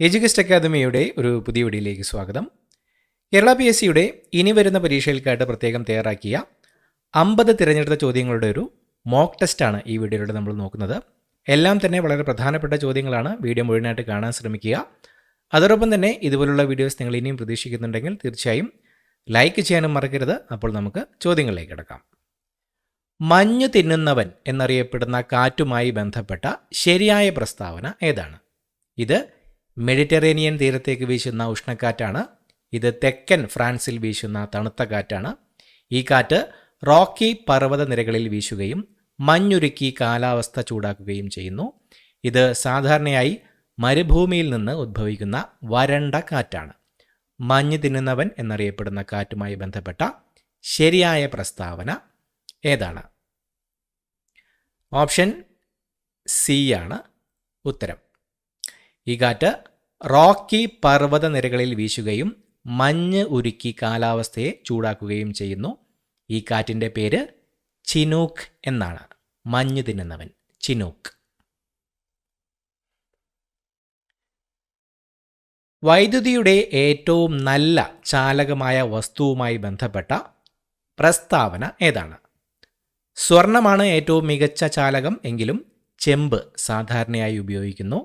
എഡ്യൂകസ്റ്റ് അക്കാദമിയുടെ ഒരു പുതിയ വീഡിയോയിലേക്ക് സ്വാഗതം. കേരള PSCയുടെ ഇനി വരുന്ന പരീക്ഷകൾക്കായിട്ട് പ്രത്യേകം തയ്യാറാക്കിയ 50 തിരഞ്ഞെടുത്ത ചോദ്യങ്ങളുടെ ഒരു മോക്ക് ടെസ്റ്റാണ് ഈ വീഡിയോയിലൂടെ നമ്മൾ നോക്കുന്നത്. എല്ലാം തന്നെ വളരെ പ്രധാനപ്പെട്ട ചോദ്യങ്ങളാണ്. വീഡിയോ മുഴുവനായിട്ട് കാണാൻ ശ്രമിക്കുക. അതോടൊപ്പം തന്നെ ഇതുപോലുള്ള വീഡിയോസ് നിങ്ങൾ ഇനിയും പ്രതീക്ഷിക്കുന്നുണ്ടെങ്കിൽ തീർച്ചയായും ലൈക്ക് ചെയ്യാനും മറക്കരുത്. അപ്പോൾ നമുക്ക് ചോദ്യങ്ങളിലേക്ക് കിടക്കാം. മഞ്ഞ് തിന്നുന്നവൻ എന്നറിയപ്പെടുന്ന കാറ്റുമായി ബന്ധപ്പെട്ട ശരിയായ പ്രസ്താവന ഏതാണ്? ഇത് മെഡിറ്ററേനിയൻ തീരത്തേക്ക് വീശുന്ന ഉഷ്ണക്കാറ്റാണ്. ഇത് തെക്കൻ ഫ്രാൻസിൽ വീശുന്ന തണുത്ത കാറ്റാണ്. ഈ കാറ്റ് റോക്കി പർവ്വത നിരകളിൽ വീശുകയും മഞ്ഞുരുക്കി കാലാവസ്ഥ ചൂടാക്കുകയും ചെയ്യുന്നു. ഇത് സാധാരണയായി മരുഭൂമിയിൽ നിന്ന് ഉദ്ഭവിക്കുന്ന വരണ്ട കാറ്റാണ്. മഞ്ഞ് തിന്നുന്നവൻ എന്നറിയപ്പെടുന്ന കാറ്റുമായി ബന്ധപ്പെട്ട ശരിയായ പ്രസ്താവന ഏതാണ്? ഓപ്ഷൻ സി ആണ് ഉത്തരം. ഈ കാറ്റ് റോക്കി പർവ്വത നിരകളിൽ വീശുകയും മഞ്ഞ് ഉരുക്കി കാലാവസ്ഥയെ ചൂടാക്കുകയും ചെയ്യുന്നു. ഈ കാറ്റിൻ്റെ പേര് ചിനൂക്ക് എന്നാണ്. മഞ്ഞ് തിന്നുന്നവൻ, ചിനൂക്ക്. വൈദ്യുതിയുടെ ഏറ്റവും നല്ല ചാലകമായ വസ്തുവുമായി ബന്ധപ്പെട്ട പ്രസ്താവന ഏതാണ്? സ്വർണമാണ് ഏറ്റവും മികച്ച ചാലകം എങ്കിലും ചെമ്പ് സാധാരണയായി ഉപയോഗിക്കുന്നു.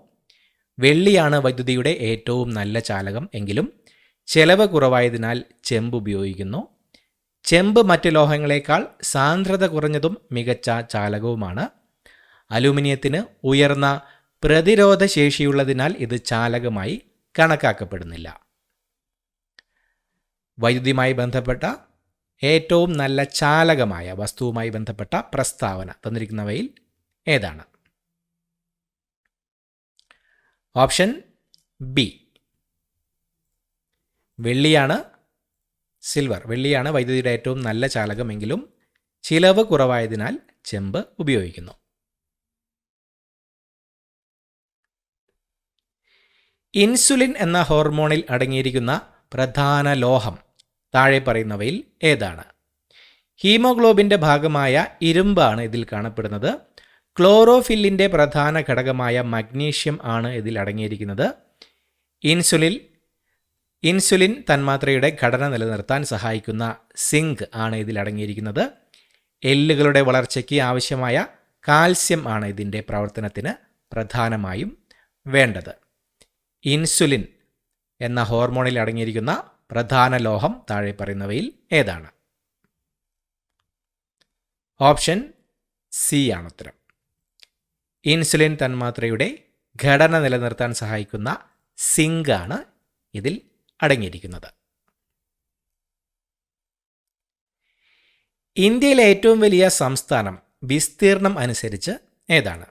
വെള്ളിയാണ് വൈദ്യുതിയുടെ ഏറ്റവും നല്ല ചാലകം എങ്കിലും ചെലവ് കുറവായതിനാൽ ചെമ്പ് ഉപയോഗിക്കുന്നു. ചെമ്പ് മറ്റ് ലോഹങ്ങളെക്കാൾ സാന്ദ്രത കുറഞ്ഞതും മികച്ച ചാലകവുമാണ്. അലൂമിനിയത്തിന് ഉയർന്ന പ്രതിരോധ ശേഷിയുള്ളതിനാൽ ഇത് ചാലകമായി കണക്കാക്കപ്പെടുന്നില്ല. വൈദ്യുതിയുമായി ബന്ധപ്പെട്ട ഏറ്റവും നല്ല ചാലകമായ വസ്തുവുമായി ബന്ധപ്പെട്ട പ്രസ്താവന തന്നിരിക്കുന്നവയിൽ ഏതാണ്? Option B വെള്ളിയാണ്. വെള്ളിയാണ് വൈദ്യുതിയുടെ ഏറ്റവും നല്ല ചാലകമെങ്കിലും ചിലവ് കുറവായതിനാൽ ചെമ്പ് ഉപയോഗിക്കുന്നു. ഇൻസുലിൻ എന്ന ഹോർമോണിൽ അടങ്ങിയിരിക്കുന്ന പ്രധാന ലോഹം താഴെ പറയുന്നവയിൽ ഏതാണ്? ഹീമോഗ്ലോബിൻ്റെ ഭാഗമായ ഇരുമ്പാണ് ഇതിൽ കാണപ്പെടുന്നത്. ക്ലോറോഫില്ലിൻ്റെ പ്രധാന ഘടകമായ മഗ്നീഷ്യം ആണ് ഇതിൽ അടങ്ങിയിരിക്കുന്നത്. ഇൻസുലിൻ തന്മാത്രയുടെ ഘടന നിലനിർത്താൻ സഹായിക്കുന്ന സിങ്ക് ആണ് ഇതിൽ അടങ്ങിയിരിക്കുന്നത്. എല്ലുകളുടെ വളർച്ചയ്ക്ക് ആവശ്യമായ കാൽസ്യം ആണ് ഇതിൻ്റെ പ്രവർത്തനത്തിന് പ്രധാനമായും വേണ്ടത്. ഇൻസുലിൻ എന്ന ഹോർമോണിൽ അടങ്ങിയിരിക്കുന്ന പ്രധാന ലോഹം താഴെ പറയുന്നവയിൽ ഏതാണ്? ഓപ്ഷൻ സി ആണ് ഉത്തരം. ഇൻസുലിൻ തന്മാത്രയുടെ ഘടന നിലനിർത്താൻ സഹായിക്കുന്ന സിങ്ക് ആണ് ഇതിൽ അടങ്ങിയിരിക്കുന്നത്. ഇന്ത്യയിലെ ഏറ്റവും വലിയ സംസ്ഥാനം വിസ്തീർണം അനുസരിച്ച് ഏതാണ്?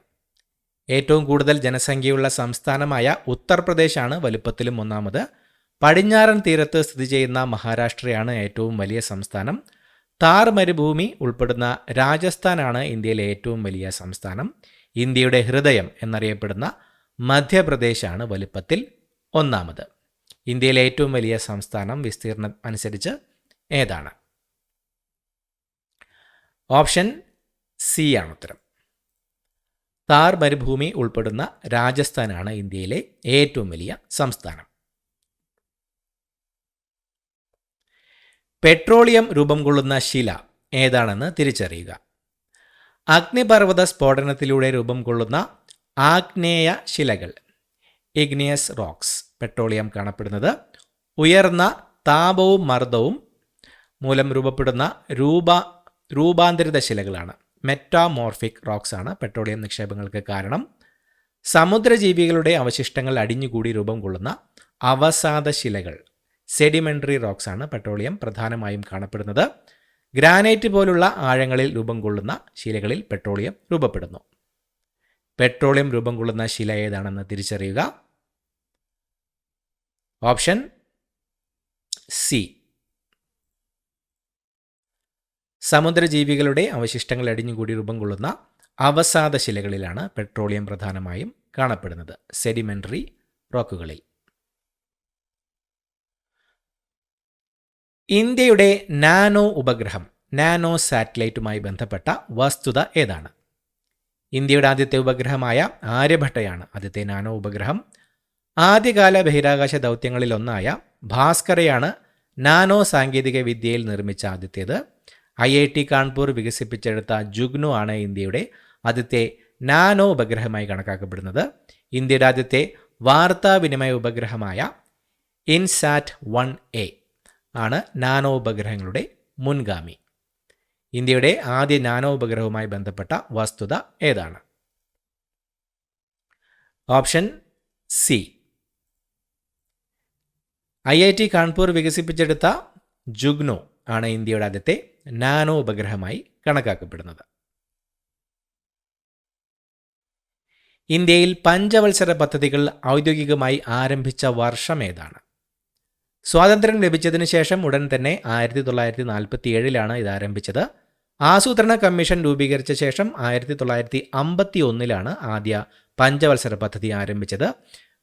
ഏറ്റവും കൂടുതൽ ജനസംഖ്യയുള്ള സംസ്ഥാനമായ ഉത്തർപ്രദേശാണ് വലുപ്പത്തിലും ഒന്നാമത്. പടിഞ്ഞാറൻ തീരത്ത് സ്ഥിതി ചെയ്യുന്ന മഹാരാഷ്ട്രയാണ് ഏറ്റവും വലിയ സംസ്ഥാനം. താർ മരുഭൂമി ഉൾപ്പെടുന്ന രാജസ്ഥാനാണ് ഇന്ത്യയിലെ ഏറ്റവും വലിയ സംസ്ഥാനം. ഇന്ത്യയുടെ ഹൃദയം എന്നറിയപ്പെടുന്ന മധ്യപ്രദേശാണ് വലുപ്പത്തിൽ ഒന്നാമത്. ഇന്ത്യയിലെ ഏറ്റവും വലിയ സംസ്ഥാനം വിസ്തീർണം അനുസരിച്ച് ഏതാണ്? ഓപ്ഷൻ സി ആണ് ഉത്തരം. താർ മരുഭൂമി ഉൾപ്പെടുന്ന രാജസ്ഥാനാണ് ഇന്ത്യയിലെ ഏറ്റവും വലിയ സംസ്ഥാനം. പെട്രോളിയം രൂപം കൊള്ളുന്ന ശില ഏതാണെന്ന് തിരിച്ചറിയുക. അഗ്നിപർവ്വത സ്ഫോടനത്തിലൂടെ രൂപം കൊള്ളുന്ന ആഗ്നേയ ശിലകൾ, ഇഗ്നിയസ് റോക്സ്. പെട്രോളിയം കാണപ്പെടുന്നത് ഉയർന്ന താപവും മർദ്ദവും മൂലം രൂപപ്പെടുന്ന രൂപാന്തരിത ശിലകളാണ്. മെറ്റാമോർഫിക് റോക്സ് ആണ് പെട്രോളിയം നിക്ഷേപങ്ങൾക്ക് കാരണം. സമുദ്രജീവികളുടെ അവശിഷ്ടങ്ങൾ അടിഞ്ഞുകൂടി രൂപം കൊള്ളുന്ന അവസാദ ശിലകൾ, സെഡിമെൻ്ററി റോക്സ് ആണ് പെട്രോളിയം പ്രധാനമായും കാണപ്പെടുന്നത്. ഗ്രാനൈറ്റ് പോലുള്ള ആഴങ്ങളിൽ രൂപം കൊള്ളുന്ന ശിലകളിൽ പെട്രോളിയം രൂപപ്പെടുന്നു. പെട്രോളിയം രൂപം കൊള്ളുന്ന ശില ഏതാണെന്ന് തിരിച്ചറിയുക. Option C. സമുദ്രജീവികളുടെ അവശിഷ്ടങ്ങൾ അടിഞ്ഞുകൂടി രൂപം കൊള്ളുന്ന അവസാദ ശിലകളിലാണ് പെട്രോളിയം പ്രധാനമായും കാണപ്പെടുന്നത്, സെഡിമെൻ്ററി റോക്കുകളിൽ. ഇന്ത്യയുടെ നാനോ ഉപഗ്രഹം, നാനോ സാറ്റലൈറ്റുമായി ബന്ധപ്പെട്ട വസ്തുത ഏതാണ്? ഇന്ത്യയുടെ ആദ്യത്തെ ഉപഗ്രഹമായ ആര്യഭട്ടയാണ് ആദ്യത്തെ നാനോ ഉപഗ്രഹം. ആദ്യകാല ബഹിരാകാശ ദൗത്യങ്ങളിലൊന്നായ ഭാസ്കരയാണ് നാനോ സാങ്കേതിക വിദ്യയിൽ നിർമ്മിച്ച ആദ്യത്തേത്. IIT കാൺപൂർ വികസിപ്പിച്ചെടുത്ത ജുഗ്നു ആണ് ഇന്ത്യയുടെ ആദ്യത്തെ നാനോ ഉപഗ്രഹമായി കണക്കാക്കപ്പെടുന്നത്. ഇന്ത്യയുടെ ആദ്യത്തെ വാർത്താവിനിമയ ഉപഗ്രഹമായ ഇൻസാറ്റ് 1A ആണ് നാനോ ഉപഗ്രഹങ്ങളുടെ മുൻഗാമി. ഇന്ത്യയുടെ ആദ്യ നാനോ ഉപഗ്രഹവുമായി ബന്ധപ്പെട്ട വസ്തുത ഏതാണ്? Option C. IIT കാൺപൂർ വികസിപ്പിച്ചെടുത്ത ജുഗ്നു ആണ് ഇന്ത്യയുടെ ആദ്യത്തെ നാനോ ഉപഗ്രഹമായി കണക്കാക്കപ്പെടുന്നത്. ഇന്ത്യയിൽ പഞ്ചവത്സര പദ്ധതികൾ ഔദ്യോഗികമായി ആരംഭിച്ച വർഷം ഏതാണ്? സ്വാതന്ത്ര്യം ലഭിച്ചതിന് ശേഷം ഉടൻ തന്നെ 1947 ഇത് ആരംഭിച്ചത്. ആസൂത്രണ കമ്മീഷൻ രൂപീകരിച്ച ശേഷം 1951 ആദ്യ പഞ്ചവത്സര പദ്ധതി ആരംഭിച്ചത്.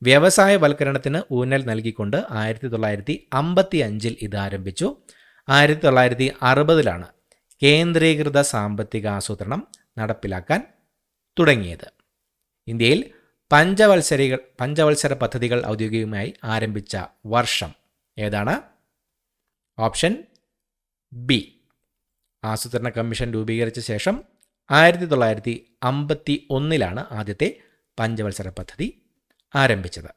വ്യവസായവൽക്കരണത്തിന് ഊന്നൽ നൽകിക്കൊണ്ട് 1955 ഇത് ആരംഭിച്ചു. 1960 കേന്ദ്രീകൃത സാമ്പത്തിക ആസൂത്രണം നടപ്പിലാക്കാൻ തുടങ്ങിയത്. ഇന്ത്യയിൽ പഞ്ചവത്സര പദ്ധതികൾ ഔദ്യോഗികമായി ആരംഭിച്ച വർഷം ഏതാണ്? Option B. ആസൂത്രണ കമ്മീഷൻ രൂപീകരിച്ച ശേഷം 1951 ആദ്യത്തെ പഞ്ചവത്സര പദ്ധതി ആരംഭിച്ചത്.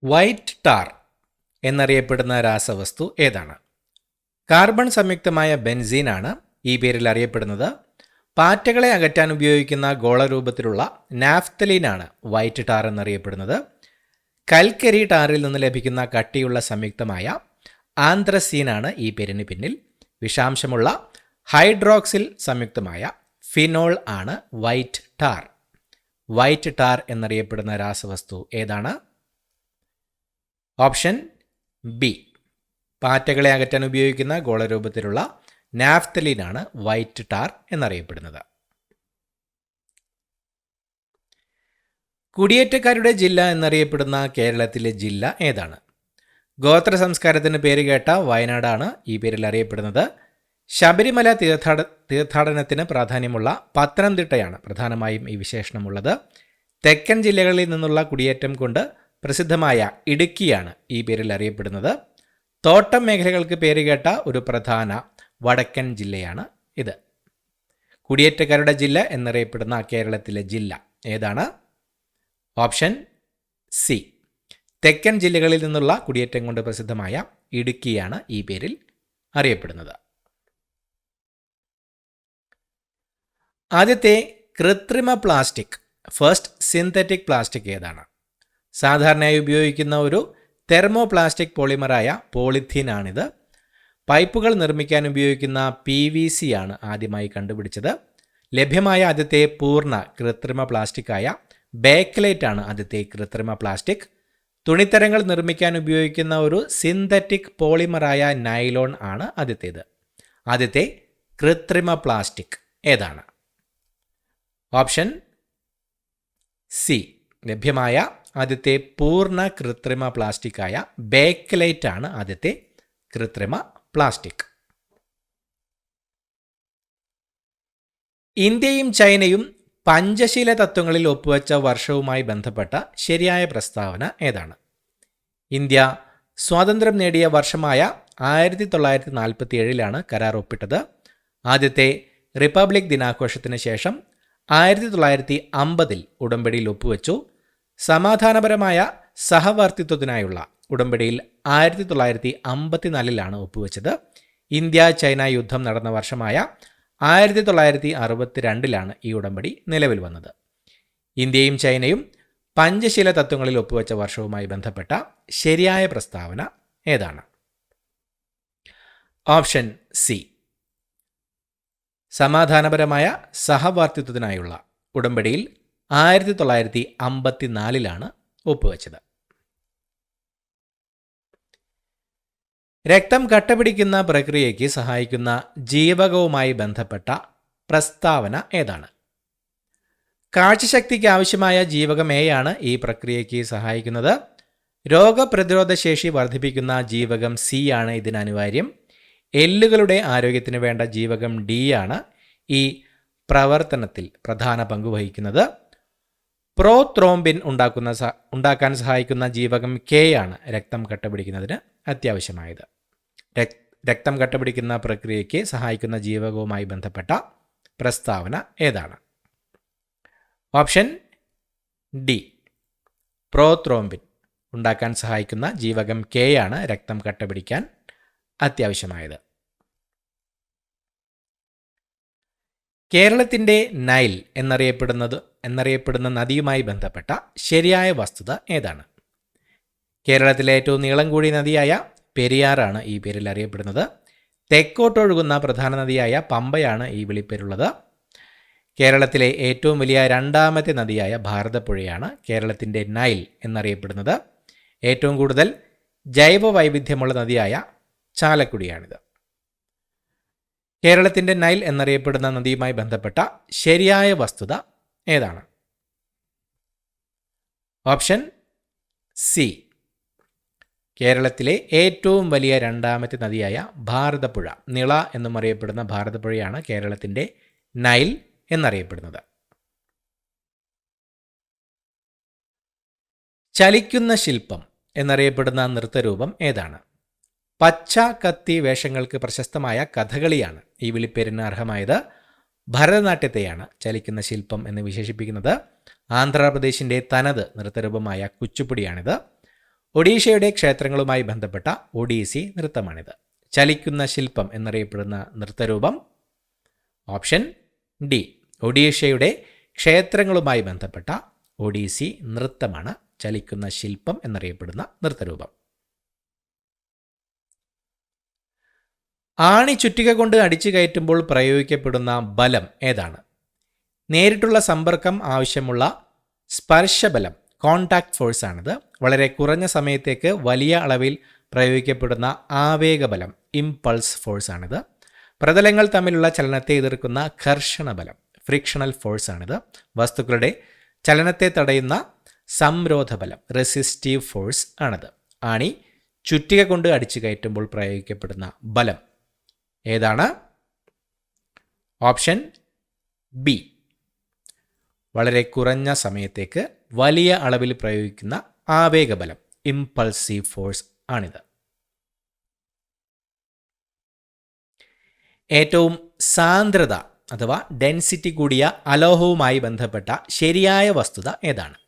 വൈറ്റ് ടാർ എന്നറിയപ്പെടുന്ന രാസവസ്തു ഏതാണ്? കാർബൺ സംയുക്തമായ ബെൻസീനാണ് ഈ പേരിൽ അറിയപ്പെടുന്നത്. പാറ്റകളെ അകറ്റാൻ ഉപയോഗിക്കുന്ന ഗോളരൂപത്തിലുള്ള നാഫ്തലീനാണ് വൈറ്റ് ടാർ എന്നറിയപ്പെടുന്നത്. കൽക്കരി ടാറിൽ നിന്ന് ലഭിക്കുന്ന കട്ടിയുള്ള സംയുക്തമായ ആന്ത്രസീനാണ് ഈ പേരിന് പിന്നിൽ. വിഷാംശമുള്ള ഹൈഡ്രോക്സിൽ സംയുക്തമായ ഫിനോൾ ആണ് വൈറ്റ് ടാർ. വൈറ്റ് ടാർ എന്നറിയപ്പെടുന്ന രാസവസ്തു ഏതാണ്? Option B. പാറ്റകളെ അകറ്റാൻ ഉപയോഗിക്കുന്ന ഗോളരൂപത്തിലുള്ള നാഫ്തലീനാണ് വൈറ്റ് ടാർ എന്നറിയപ്പെടുന്നത്. കുടിയേറ്റക്കാരുടെ ജില്ല എന്നറിയപ്പെടുന്ന കേരളത്തിലെ ജില്ല ഏതാണ്? ഗോത്ര സംസ്കാരത്തിന് പേരുകേട്ട വയനാടാണ് ഈ പേരിൽ അറിയപ്പെടുന്നത്. ശബരിമല തീർത്ഥാടനത്തിന് പ്രാധാന്യമുള്ള പത്തനംതിട്ടയാണ് പ്രധാനമായും ഈ വിശേഷണമുള്ളത്. തെക്കൻ ജില്ലകളിൽ നിന്നുള്ള കുടിയേറ്റം കൊണ്ട് പ്രസിദ്ധമായ ഇടുക്കിയാണ് ഈ പേരിൽ അറിയപ്പെടുന്നത്. തോട്ടം മേഖലകൾക്ക് പേരുകേട്ട ഒരു പ്രധാന വടക്കൻ ജില്ലയാണ് ഇത്. കുടിയേറ്റക്കാരുടെ ജില്ല എന്നറിയപ്പെടുന്ന കേരളത്തിലെ ജില്ല ഏതാണ്? Option C. തെക്കൻ ജില്ലകളിൽ നിന്നുള്ള കുടിയേറ്റം കൊണ്ട് പ്രസിദ്ധമായ ഇടുക്കിയാണ് ഈ പേരിൽ അറിയപ്പെടുന്നത്. ആദ്യത്തെ കൃത്രിമ പ്ലാസ്റ്റിക്, ഫസ്റ്റ് സിന്തറ്റിക് പ്ലാസ്റ്റിക് ഏതാണ്? സാധാരണയായി ഉപയോഗിക്കുന്ന ഒരു തെർമോ പ്ലാസ്റ്റിക് പോളിമറായ പോളിത്തീനാണിത്. പൈപ്പുകൾ നിർമ്മിക്കാൻ ഉപയോഗിക്കുന്ന PVC ആണ് ആദ്യമായി കണ്ടുപിടിച്ചത്. ലഭ്യമായ ആദ്യത്തെ പൂർണ്ണ കൃത്രിമ പ്ലാസ്റ്റിക്കായ ബേക്കലൈറ്റ് ആണ് ആദ്യത്തെ കൃത്രിമ പ്ലാസ്റ്റിക്. തുണിത്തരങ്ങൾ നിർമ്മിക്കാൻ ഉപയോഗിക്കുന്ന ഒരു സിന്തറ്റിക് പോളിമറായ നൈലോൺ ആണ് ആദ്യത്തേത്. ആദ്യത്തെ കൃത്രിമ പ്ലാസ്റ്റിക് ഏതാണ്? Option C. ലഭ്യമായ ആദ്യത്തെ പൂർണ്ണ കൃത്രിമ പ്ലാസ്റ്റിക്കായ ബേക്കലൈറ്റ് ആണ് ആദ്യത്തെ കൃത്രിമ പ്ലാസ്റ്റിക്. ഇന്ത്യയും ചൈനയും പഞ്ചശീല തത്വങ്ങളിൽ ഒപ്പുവെച്ച വർഷവുമായി ബന്ധപ്പെട്ട ശരിയായ പ്രസ്താവന ഏതാണ്? ഇന്ത്യ സ്വാതന്ത്ര്യം നേടിയ വർഷമായ 1947 കരാർ ഒപ്പിട്ടത്. ആദ്യത്തെ റിപ്പബ്ലിക് ദിനാഘോഷത്തിന് ശേഷം 1950 ഉടമ്പടിയിൽ ഒപ്പുവെച്ചു. സമാധാനപരമായ സഹവർത്തിത്വത്തിനായുള്ള ഉടമ്പടിയിൽ 1954 ഒപ്പുവെച്ചത്. ഇന്ത്യ ചൈന യുദ്ധം നടന്ന വർഷമായ 1962 ഈ ഉടമ്പടി നിലവിൽ വന്നത്. ഇന്ത്യയും ചൈനയും പഞ്ചശീല തത്വങ്ങളിൽ ഒപ്പുവെച്ച വർഷവുമായി ബന്ധപ്പെട്ട ശരിയായ പ്രസ്താവന ഏതാണ്? Option C. സമാധാനപരമായ സഹവർത്തിത്വത്തിനായുള്ള ഉടമ്പടിയിൽ 1954 ഒപ്പുവെച്ചത്. രക്തം കട്ടപിടിക്കുന്ന പ്രക്രിയയ്ക്ക് സഹായിക്കുന്ന ജീവകവുമായി ബന്ധപ്പെട്ട പ്രസ്താവന ഏതാണ്? കാഴ്ചശക്തിക്ക് ആവശ്യമായ ജീവകം എ ആണ് ഈ പ്രക്രിയയ്ക്ക് സഹായിക്കുന്നത്. രോഗപ്രതിരോധ ശേഷി വർദ്ധിപ്പിക്കുന്ന ജീവകം സി ആണ് ഇതിന് അനിവാര്യം. എല്ലുകളുടെ ആരോഗ്യത്തിന് വേണ്ട ജീവകം ഡി ആണ് ഈ പ്രവർത്തനത്തിൽ പ്രധാന പങ്ക് വഹിക്കുന്നത്. പ്രോത്രോംബിൻ ഉണ്ടാക്കാൻ സഹായിക്കുന്ന ജീവകം കെ ആണ് രക്തം കട്ടപിടിക്കുന്നതിന് അത്യാവശ്യമായത്. രക്തം കട്ടപിടിക്കുന്ന പ്രക്രിയയ്ക്ക് സഹായിക്കുന്ന ജീവകവുമായി ബന്ധപ്പെട്ട പ്രസ്താവന ഏതാണ്? ഓപ്ഷൻ ഡി, പ്രോത്രോംബിൻ ഉണ്ടാക്കാൻ സഹായിക്കുന്ന ജീവകം കെ ആണ് രക്തം കട്ടപിടിക്കാൻ അത്യാവശ്യമായത്. കേരളത്തിൻ്റെ നൈൽ എന്നറിയപ്പെടുന്ന നദിയുമായി ബന്ധപ്പെട്ട ശരിയായ വസ്തുത ഏതാണ്? കേരളത്തിലെ ഏറ്റവും നീളം കൂടിയ നദിയായ പെരിയാറാണ് ഈ പേരിൽ അറിയപ്പെടുന്നത്. തെക്കോട്ടൊഴുകുന്ന പ്രധാന നദിയായ പമ്പയാണ് ഈ വിളിപ്പേരുള്ളത്. കേരളത്തിലെ ഏറ്റവും വലിയ രണ്ടാമത്തെ നദിയായ ഭാരതപ്പുഴയാണ് കേരളത്തിൻ്റെ നൈൽ എന്നറിയപ്പെടുന്നത്. ഏറ്റവും കൂടുതൽ ജൈവ വൈവിധ്യമുള്ള നദിയായ ചാലക്കുടിയാണിത്. കേരളത്തിൻ്റെ നൈൽ എന്നറിയപ്പെടുന്ന നദിയുമായി ബന്ധപ്പെട്ട ശരിയായ വസ്തുത ഏതാണ്? ഓപ്ഷൻ സി, കേരളത്തിലെ ഏറ്റവും വലിയ രണ്ടാമത്തെ നദിയായ ഭാരതപ്പുഴ, നിള എന്നും അറിയപ്പെടുന്ന ഭാരതപ്പുഴയാണ് കേരളത്തിൻ്റെ നൈൽ എന്നറിയപ്പെടുന്നത്. ചലിക്കുന്ന ശില്പം എന്നറിയപ്പെടുന്ന നൃത്തരൂപം ഏതാണ്? പച്ച കത്തി വേഷങ്ങൾക്ക് പ്രശസ്തമായ കഥകളിയാണ് ഈ വിളിപ്പേരിന് അർഹമായത്. ഭരതനാട്യത്തെയാണ് ചലിക്കുന്ന ശില്പം എന്ന് വിശേഷിപ്പിക്കുന്നത്. ആന്ധ്രാപ്രദേശിൻ്റെ തനത് നൃത്തരൂപമായ കുച്ചിപ്പുടിയാണിത്. ഒഡീഷയുടെ ക്ഷേത്രങ്ങളുമായി ബന്ധപ്പെട്ട ഒഡീസി നൃത്തമാണിത്. ചലിക്കുന്ന ശില്പം എന്നറിയപ്പെടുന്ന നൃത്തരൂപം ഓപ്ഷൻ ഡി, ഒഡീഷയുടെ ക്ഷേത്രങ്ങളുമായി ബന്ധപ്പെട്ട ഒഡീസി നൃത്തമാണ് ചലിക്കുന്ന ശില്പം എന്നറിയപ്പെടുന്ന നൃത്തരൂപം. ആണി ചുറ്റിക കൊണ്ട് അടിച്ചു കയറ്റുമ്പോൾ പ്രയോഗിക്കപ്പെടുന്ന ബലം ഏതാണ്? നേരിട്ടുള്ള സമ്പർക്കം ആവശ്യമുള്ള സ്പർശബലം, കോണ്ടാക്ട് ഫോഴ്സ് ആണിത്. വളരെ കുറഞ്ഞ സമയത്തേക്ക് വലിയ അളവിൽ പ്രയോഗിക്കപ്പെടുന്ന ആവേഗബലം, ഇംപൾസ് ഫോഴ്സ് ആണിത്. പ്രതലങ്ങൾ തമ്മിലുള്ള ചലനത്തെ എതിർക്കുന്ന ഘർഷണബലം, ഫ്രിക്ഷണൽ ഫോഴ്സ് ആണിത്. വസ്തുക്കളുടെ ചലനത്തെ തടയുന്ന സംരോധബലം, റെസിസ്റ്റീവ് ഫോഴ്സ് ആണിത്. ആണി ചുറ്റിക കൊണ്ട് അടിച്ചു കയറ്റുമ്പോൾ പ്രയോഗിക്കപ്പെടുന്ന ബലം ഏതാണ്? ഓപ്ഷൻ ബി, വളരെ കുറഞ്ഞ സമയത്തേക്ക് വലിയ അളവിൽ പ്രയോഗിക്കുന്ന ആവേഗബലം, ഇംപൾസീവ് ഫോഴ്സ് ആണിത്. ഏറ്റവും സാന്ദ്രത അഥവാ ഡെൻസിറ്റി കൂടിയ അലോഹവുമായി ബന്ധപ്പെട്ട ശരിയായ വസ്തുത ഏതാണ്?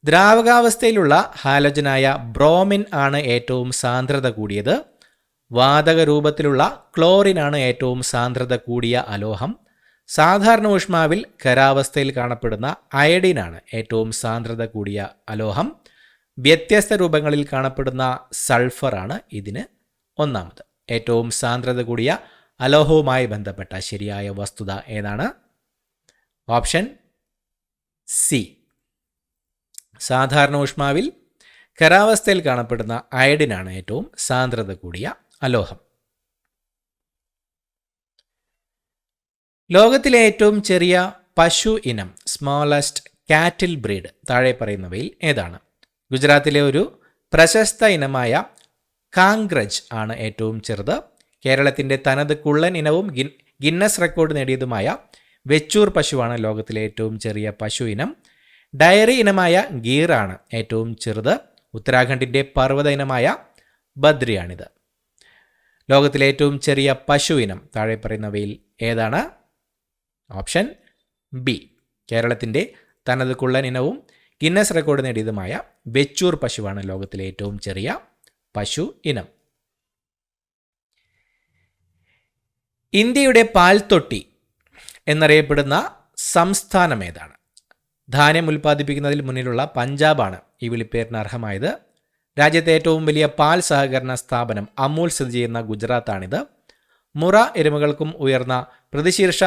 ദ്രാവകാവസ്ഥയിലുള്ള ഹാലോജനായ ബ്രോമിൻ ആണ് ഏറ്റവും സാന്ദ്രത കൂടിയത്. വാതക രൂപത്തിലുള്ള ക്ലോറിനാണ് ഏറ്റവും സാന്ദ്രത കൂടിയ അലോഹം. സാധാരണ ഊഷ്മാവിൽ ഖരാവസ്ഥയിൽ കാണപ്പെടുന്ന അയഡിനാണ് ഏറ്റവും സാന്ദ്രത കൂടിയ അലോഹം. വ്യത്യസ്ത രൂപങ്ങളിൽ കാണപ്പെടുന്ന സൾഫറാണ് ഇതിന് ഒന്നാമത്. ഏറ്റവും സാന്ദ്രത കൂടിയ അലോഹവുമായി ബന്ധപ്പെട്ട ശരിയായ വസ്തുത ഏതാണ്? ഓപ്ഷൻ സി, സാധാരണ ഊഷ്മാവിൽ ഖരാവസ്ഥയിൽ കാണപ്പെടുന്ന അയഡിനാണ് ഏറ്റവും സാന്ദ്രത കൂടിയ അലോഹം. ലോകത്തിലെ ഏറ്റവും ചെറിയ പശു ഇനം, സ്മോളസ്റ്റ് കാറ്റിൽ ബ്രീഡ്, താഴെ പറയുന്നവയിൽ ഏതാണ്? ഗുജറാത്തിലെ ഒരു പ്രശസ്ത ഇനമായ കാങ്ക്രജ് ആണ് ഏറ്റവും ചെറുത്. കേരളത്തിൻ്റെ തനത് കുള്ളൻ ഇനവും ഗിന്നസ് റെക്കോർഡ് നേടിയതുമായ വെച്ചൂർ പശുവാണ് ലോകത്തിലെ ഏറ്റവും ചെറിയ പശു ഇനം. ഡയറി ഇനമായ ഗീറാണ് ഏറ്റവും ചെറുത്. ഉത്തരാഖണ്ഡിൻ്റെ പർവ്വത ഇനമായ ബദ്രിയാണിത്. ലോകത്തിലെ ഏറ്റവും ചെറിയ പശു ഇനം താഴെ പറയുന്നവയിൽ ഏതാണ്? ഓപ്ഷൻ ബി, കേരളത്തിൻ്റെ തനത് കുള്ളൻ ഇനവും ഗിന്നസ് റെക്കോർഡ് നേടിയതുമായ വെച്ചൂർ പശുവാണ് ലോകത്തിലെ ഏറ്റവും ചെറിയ പശു ഇനം. ഇന്ത്യയുടെ പാൽത്തൊട്ടി എന്നറിയപ്പെടുന്ന സംസ്ഥാനം ഏതാണ്? ധാന്യം ഉൽപ്പാദിപ്പിക്കുന്നതിൽ മുന്നിലുള്ള പഞ്ചാബാണ് ഈ വിളിപ്പേരിന് അർഹമായത്. രാജ്യത്തെ ഏറ്റവും വലിയ പാൽ സഹകരണ സ്ഥാപനം അമൂൽ സ്ഥിതി ചെയ്യുന്ന ഗുജറാത്താണിത്. മുറ എരുമകൾക്കും ഉയർന്ന പ്രതിശീർഷ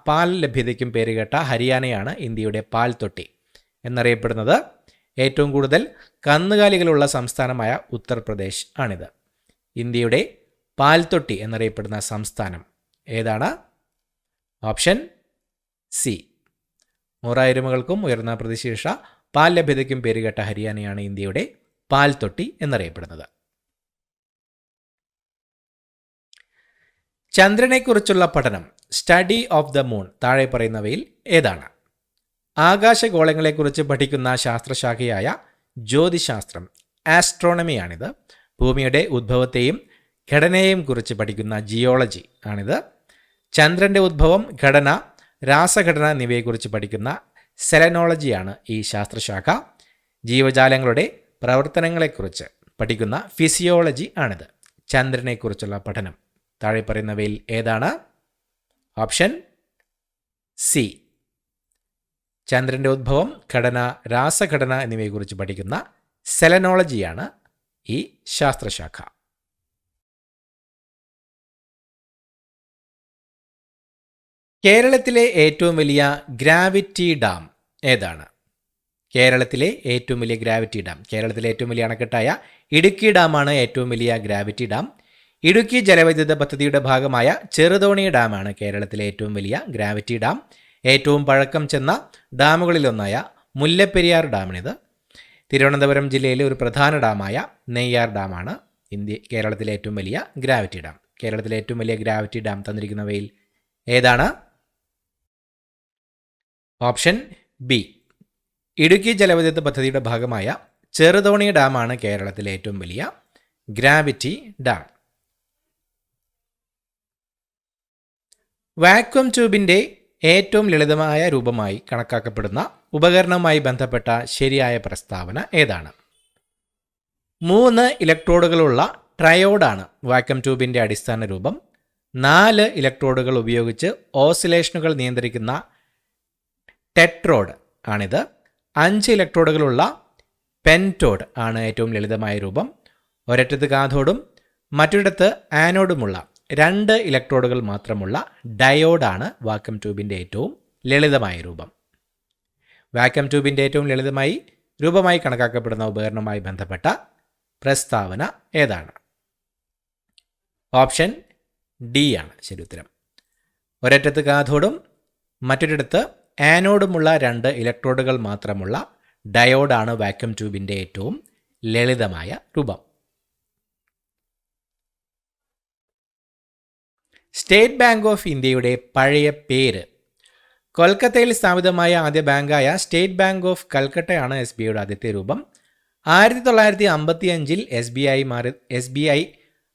പാൽ ലഭ്യതയ്ക്കും പേരുകേട്ട ഹരിയാനയാണ് ഇന്ത്യയുടെ പാൽത്തൊട്ടി എന്നറിയപ്പെടുന്നത്. ഏറ്റവും കൂടുതൽ കന്നുകാലികളുള്ള സംസ്ഥാനമായ ഉത്തർപ്രദേശ് ആണിത്. ഇന്ത്യയുടെ പാൽത്തൊട്ടി എന്നറിയപ്പെടുന്ന സംസ്ഥാനം ഏതാണ്? ഓപ്ഷൻ സി, മുറ എരുമകൾക്കും ഉയർന്ന പ്രതിശീർഷ പാൽ ലഭ്യതയ്ക്കും പേരുകേട്ട ഹരിയാനയാണ് ഇന്ത്യയുടെ പാൽത്തൊട്ടി എന്നറിയപ്പെടുന്നത്. ചന്ദ്രനെക്കുറിച്ചുള്ള പഠനം, സ്റ്റഡി ഓഫ് ദ മൂൺ, താഴെ പറയുന്നവയിൽ ഏതാണ്? ആകാശഗോളങ്ങളെക്കുറിച്ച് പഠിക്കുന്ന ശാസ്ത്രശാഖയായ ജ്യോതിശാസ്ത്രം ആസ്ട്രോണമിയാണിത്. ഭൂമിയുടെ ഉദ്ഭവത്തെയും ഘടനയെയും കുറിച്ച് പഠിക്കുന്ന ജിയോളജി ആണിത്. ചന്ദ്രൻ്റെ ഉദ്ഭവം, ഘടന, രാസഘടന എന്നിവയെക്കുറിച്ച് പഠിക്കുന്ന സെലനോളജിയാണ് ഈ ശാസ്ത്രശാഖ. ജീവജാലങ്ങളുടെ പ്രവർത്തനങ്ങളെക്കുറിച്ച് പഠിക്കുന്ന ഫിസിയോളജി ആണിത്. ചന്ദ്രനെക്കുറിച്ചുള്ള പഠനം താഴെ പറയുന്നവയിൽ ഏതാണ്? Option C. ചന്ദ്രൻ്റെ ഉദ്ഭവം, ഘടന, രാസഘടന എന്നിവയെക്കുറിച്ച് പഠിക്കുന്ന സെലനോളജിയാണ് ഈ ശാസ്ത്രശാഖ. കേരളത്തിലെ ഏറ്റവും വലിയ ഗ്രാവിറ്റി ഡാം ഏതാണ്? കേരളത്തിലെ ഏറ്റവും വലിയ ഗ്രാവിറ്റി ഡാം, കേരളത്തിലെ ഏറ്റവും വലിയ അണക്കെട്ടായ ഇടുക്കി ഡാമാണ് ഏറ്റവും വലിയ ഗ്രാവിറ്റി ഡാം. ഇടുക്കി ജലവൈദ്യുത പദ്ധതിയുടെ ഭാഗമായ ചെറുതോണി ഡാമാണ് കേരളത്തിലെ ഏറ്റവും വലിയ ഗ്രാവിറ്റി ഡാം. ഏറ്റവും പഴക്കം ചെന്ന ഡാമുകളിലൊന്നായ മുല്ലപ്പെരിയാർ ഡാമിനിത്. തിരുവനന്തപുരം ജില്ലയിലെ ഒരു പ്രധാന ഡാമായ നെയ്യാർ ഡാമാണ് കേരളത്തിലെ ഏറ്റവും വലിയ ഗ്രാവിറ്റി ഡാം. കേരളത്തിലെ ഏറ്റവും വലിയ ഗ്രാവിറ്റി ഡാം തന്നിരിക്കുന്നവയിൽ ഏതാണ്? Option B. ഇടുക്കി ജലവൈദ്യുത പദ്ധതിയുടെ ഭാഗമായ ചെറുതോണി ഡാമാണ് കേരളത്തിലെ ഏറ്റവും വലിയ ഗ്രാവിറ്റി ഡാം. വാക്വം ട്യൂബിൻ്റെ ഏറ്റവും ലളിതമായ രൂപമായി കണക്കാക്കപ്പെടുന്ന ഉപകരണവുമായി ബന്ധപ്പെട്ട ശരിയായ പ്രസ്താവന ഏതാണ്? 3 ഇലക്ട്രോഡുകളുള്ള ട്രയോഡാണ് വാക്വം ട്യൂബിൻ്റെ അടിസ്ഥാന രൂപം. 4 ഇലക്ട്രോഡുകൾ ഉപയോഗിച്ച് ഓസിലേഷനുകൾ നിയന്ത്രിക്കുന്ന ടെട്രോഡ് ആണിത്. 5 ഇലക്ട്രോഡുകളുള്ള പെൻറ്റോഡ് ആണ് ഏറ്റവും ലളിതമായ രൂപം. ഒരറ്റത്ത് കാഥോഡും മറ്റൊരിടത്ത് ആനോഡുമുള്ള 2 ഇലക്ട്രോഡുകൾ മാത്രമുള്ള ഡയോഡാണ് വാക്വം ട്യൂബിൻ്റെ ഏറ്റവും ലളിതമായ രൂപം. വാക്വം ട്യൂബിൻ്റെ ഏറ്റവും ലളിതമായി രൂപമായി കണക്കാക്കപ്പെടുന്ന ഉപകരണവുമായി ബന്ധപ്പെട്ട പ്രസ്താവന ഏതാണ്? ഓപ്ഷൻ ഡി ആണ് ശരി ഉത്തരം. ഒരറ്റത്ത് കാഥോഡും മറ്റൊരിടത്ത് ആനോഡുമുള്ള 2 ഇലക്ട്രോഡുകൾ മാത്രമുള്ള ഡയോഡാണ് വാക്വം ട്യൂബിൻ്റെ ഏറ്റവും ലളിതമായ രൂപം. സ്റ്റേറ്റ് ബാങ്ക് ഓഫ് ഇന്ത്യയുടെ പഴയ പേര്? കൊൽക്കത്തയിൽ സ്ഥാപിതമായ ആദ്യ ബാങ്കായ സ്റ്റേറ്റ് ബാങ്ക് ഓഫ് കൽക്കട്ടയാണ് എസ് ബി ഐയുടെ ആദ്യത്തെ രൂപം. 1955 എസ് ബി ഐ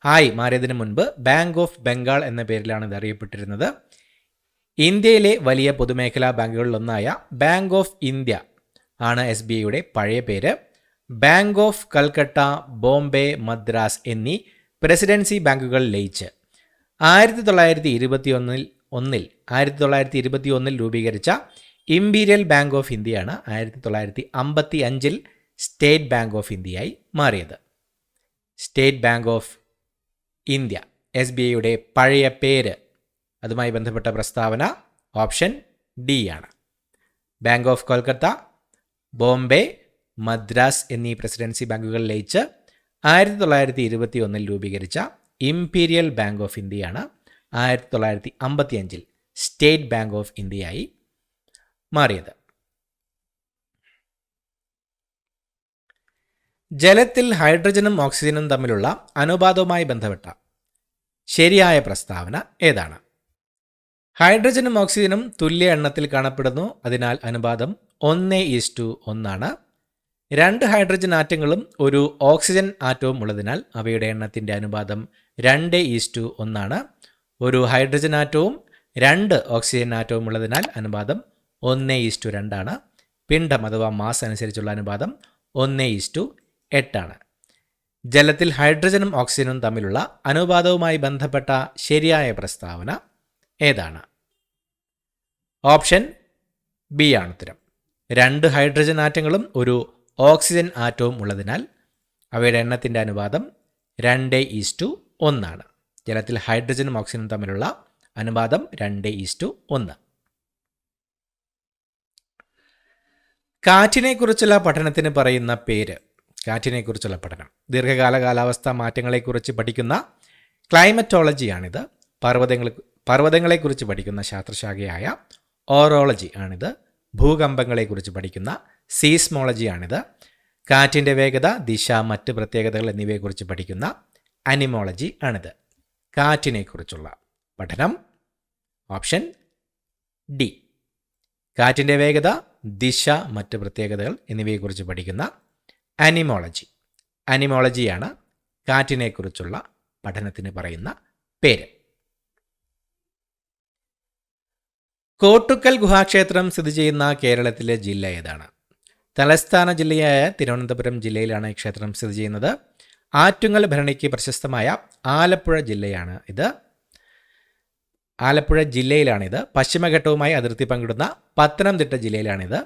ആയി മാറിയതിനു മുൻപ് ബാങ്ക് ഓഫ് ബംഗാൾ എന്ന പേരിലാണ് ഇത് അറിയപ്പെട്ടിരുന്നത്. ഇന്ത്യയിലെ വലിയ പൊതുമേഖലാ ബാങ്കുകളിലൊന്നായ ബാങ്ക് ഓഫ് ഇന്ത്യ ആണ് എസ് ബി ഐയുടെ പഴയ പേര്. ബാങ്ക് ഓഫ് കൽക്കട്ട, ബോംബെ, മദ്രാസ് എന്നീ പ്രസിഡൻസി ബാങ്കുകൾ ലയിച്ച് 1921 രൂപീകരിച്ച ഇംപീരിയൽ ബാങ്ക് ഓഫ് ഇന്ത്യയാണ് 1955 സ്റ്റേറ്റ് ബാങ്ക് ഓഫ് ഇന്ത്യയായി മാറിയത്. State bank of India S B ഐയുടെ പഴയ പേര്, അതുമായി ബന്ധപ്പെട്ട പ്രസ്താവന ഓപ്ഷൻ ഡി ആണ്. ബാങ്ക് ഓഫ് കൊൽക്കത്ത, ബോംബെ, മദ്രാസ് എന്നീ പ്രസിഡൻസി ബാങ്കുകൾ ലയിച്ച് 1921 രൂപീകരിച്ച ഇംപീരിയൽ ബാങ്ക് ഓഫ് ഇന്ത്യയാണ് 1955 സ്റ്റേറ്റ് ബാങ്ക് ഓഫ് ഇന്ത്യയായി മാറിയത്. ജലത്തിൽ ഹൈഡ്രജനും ഓക്സിജനും തമ്മിലുള്ള അനുപാതവുമായി ബന്ധപ്പെട്ട ശരിയായ പ്രസ്താവന ഏതാണ്? ഹൈഡ്രജനും ഓക്സിജനും തുല്യ എണ്ണത്തിൽ കാണപ്പെടുന്നു. അതിനാൽ അനുപാതം 1:1 ആണ്. 2 ഹൈഡ്രജൻ ആറ്റങ്ങളും ഒരു ഓക്സിജൻ ആറ്റവും ഉള്ളതിനാൽ അവയുടെ എണ്ണത്തിൻ്റെ അനുപാതം 2:1 ആണ്. ഒരു ഹൈഡ്രജൻ ആറ്റവും 2 ഓക്സിജൻ ആറ്റവും ഉള്ളതിനാൽ അനുപാതം 1:2 ആണ്. പിണ്ഡം അഥവാ മാസ് അനുസരിച്ചുള്ള അനുപാതം 1:8 ആണ്. ജലത്തിൽ ഹൈഡ്രജനും ഓക്സിജനും തമ്മിലുള്ള അനുപാതവുമായി ബന്ധപ്പെട്ട ശരിയായ പ്രസ്താവന ഏതാണ്? ഓപ്ഷൻ ബി ആണ് ഉത്തരം. 2 ഹൈഡ്രജൻ ആറ്റങ്ങളും ഒരു ഓക്സിജൻ ആറ്റവും ഉള്ളതിനാൽ അവയുടെ എണ്ണത്തിൻ്റെ അനുപാതം 2:1 ആണ്. ജലത്തിൽ ഹൈഡ്രജനും ഓക്സിജനും തമ്മിലുള്ള അനുപാതം 2:1. കാറ്റിനെക്കുറിച്ചുള്ള പഠനത്തിന് പറയുന്ന പേര്? കാറ്റിനെക്കുറിച്ചുള്ള പഠനം ദീർഘകാല കാലാവസ്ഥാ മാറ്റങ്ങളെക്കുറിച്ച് പഠിക്കുന്ന ക്ലൈമറ്റോളജിയാണിത്. പർവ്വതങ്ങളെക്കുറിച്ച് പഠിക്കുന്ന ശാസ്ത്രശാഖയായ ഓറോളജി ആണിത്. ഭൂകമ്പങ്ങളെക്കുറിച്ച് പഠിക്കുന്ന സീസ്മോളജിയാണിത്. കാറ്റിൻ്റെ വേഗത, ദിശ, മറ്റ് പ്രത്യേകതകൾ എന്നിവയെക്കുറിച്ച് പഠിക്കുന്ന അനിമോളജി ആണിത്. കാറ്റിനെക്കുറിച്ചുള്ള പഠനം ഓപ്ഷൻ ഡി. കാറ്റിൻ്റെ വേഗത, ദിശ, മറ്റ് പ്രത്യേകതകൾ എന്നിവയെക്കുറിച്ച് പഠിക്കുന്ന അനിമോളജി. അനിമോളജിയാണ് കാറ്റിനെക്കുറിച്ചുള്ള പഠനത്തിന് പറയുന്ന പേര്. കോട്ടുക്കൽ ഗുഹാക്ഷേത്രം സ്ഥിതി ചെയ്യുന്ന കേരളത്തിലെ ജില്ല ഏതാണ്? തലസ്ഥാന ജില്ലയായ തിരുവനന്തപുരം ജില്ലയിലാണ് ഈ ക്ഷേത്രം സ്ഥിതി ചെയ്യുന്നത്. ആറ്റുങ്ങൽ ഭരണിക്ക് പ്രശസ്തമായ ആലപ്പുഴ ജില്ലയാണ് ഇത്. ആലപ്പുഴ ജില്ലയിലാണിത്. പശ്ചിമഘട്ടവുമായി അതിർത്തി പങ്കിടുന്ന പത്തനംതിട്ട ജില്ലയിലാണിത്.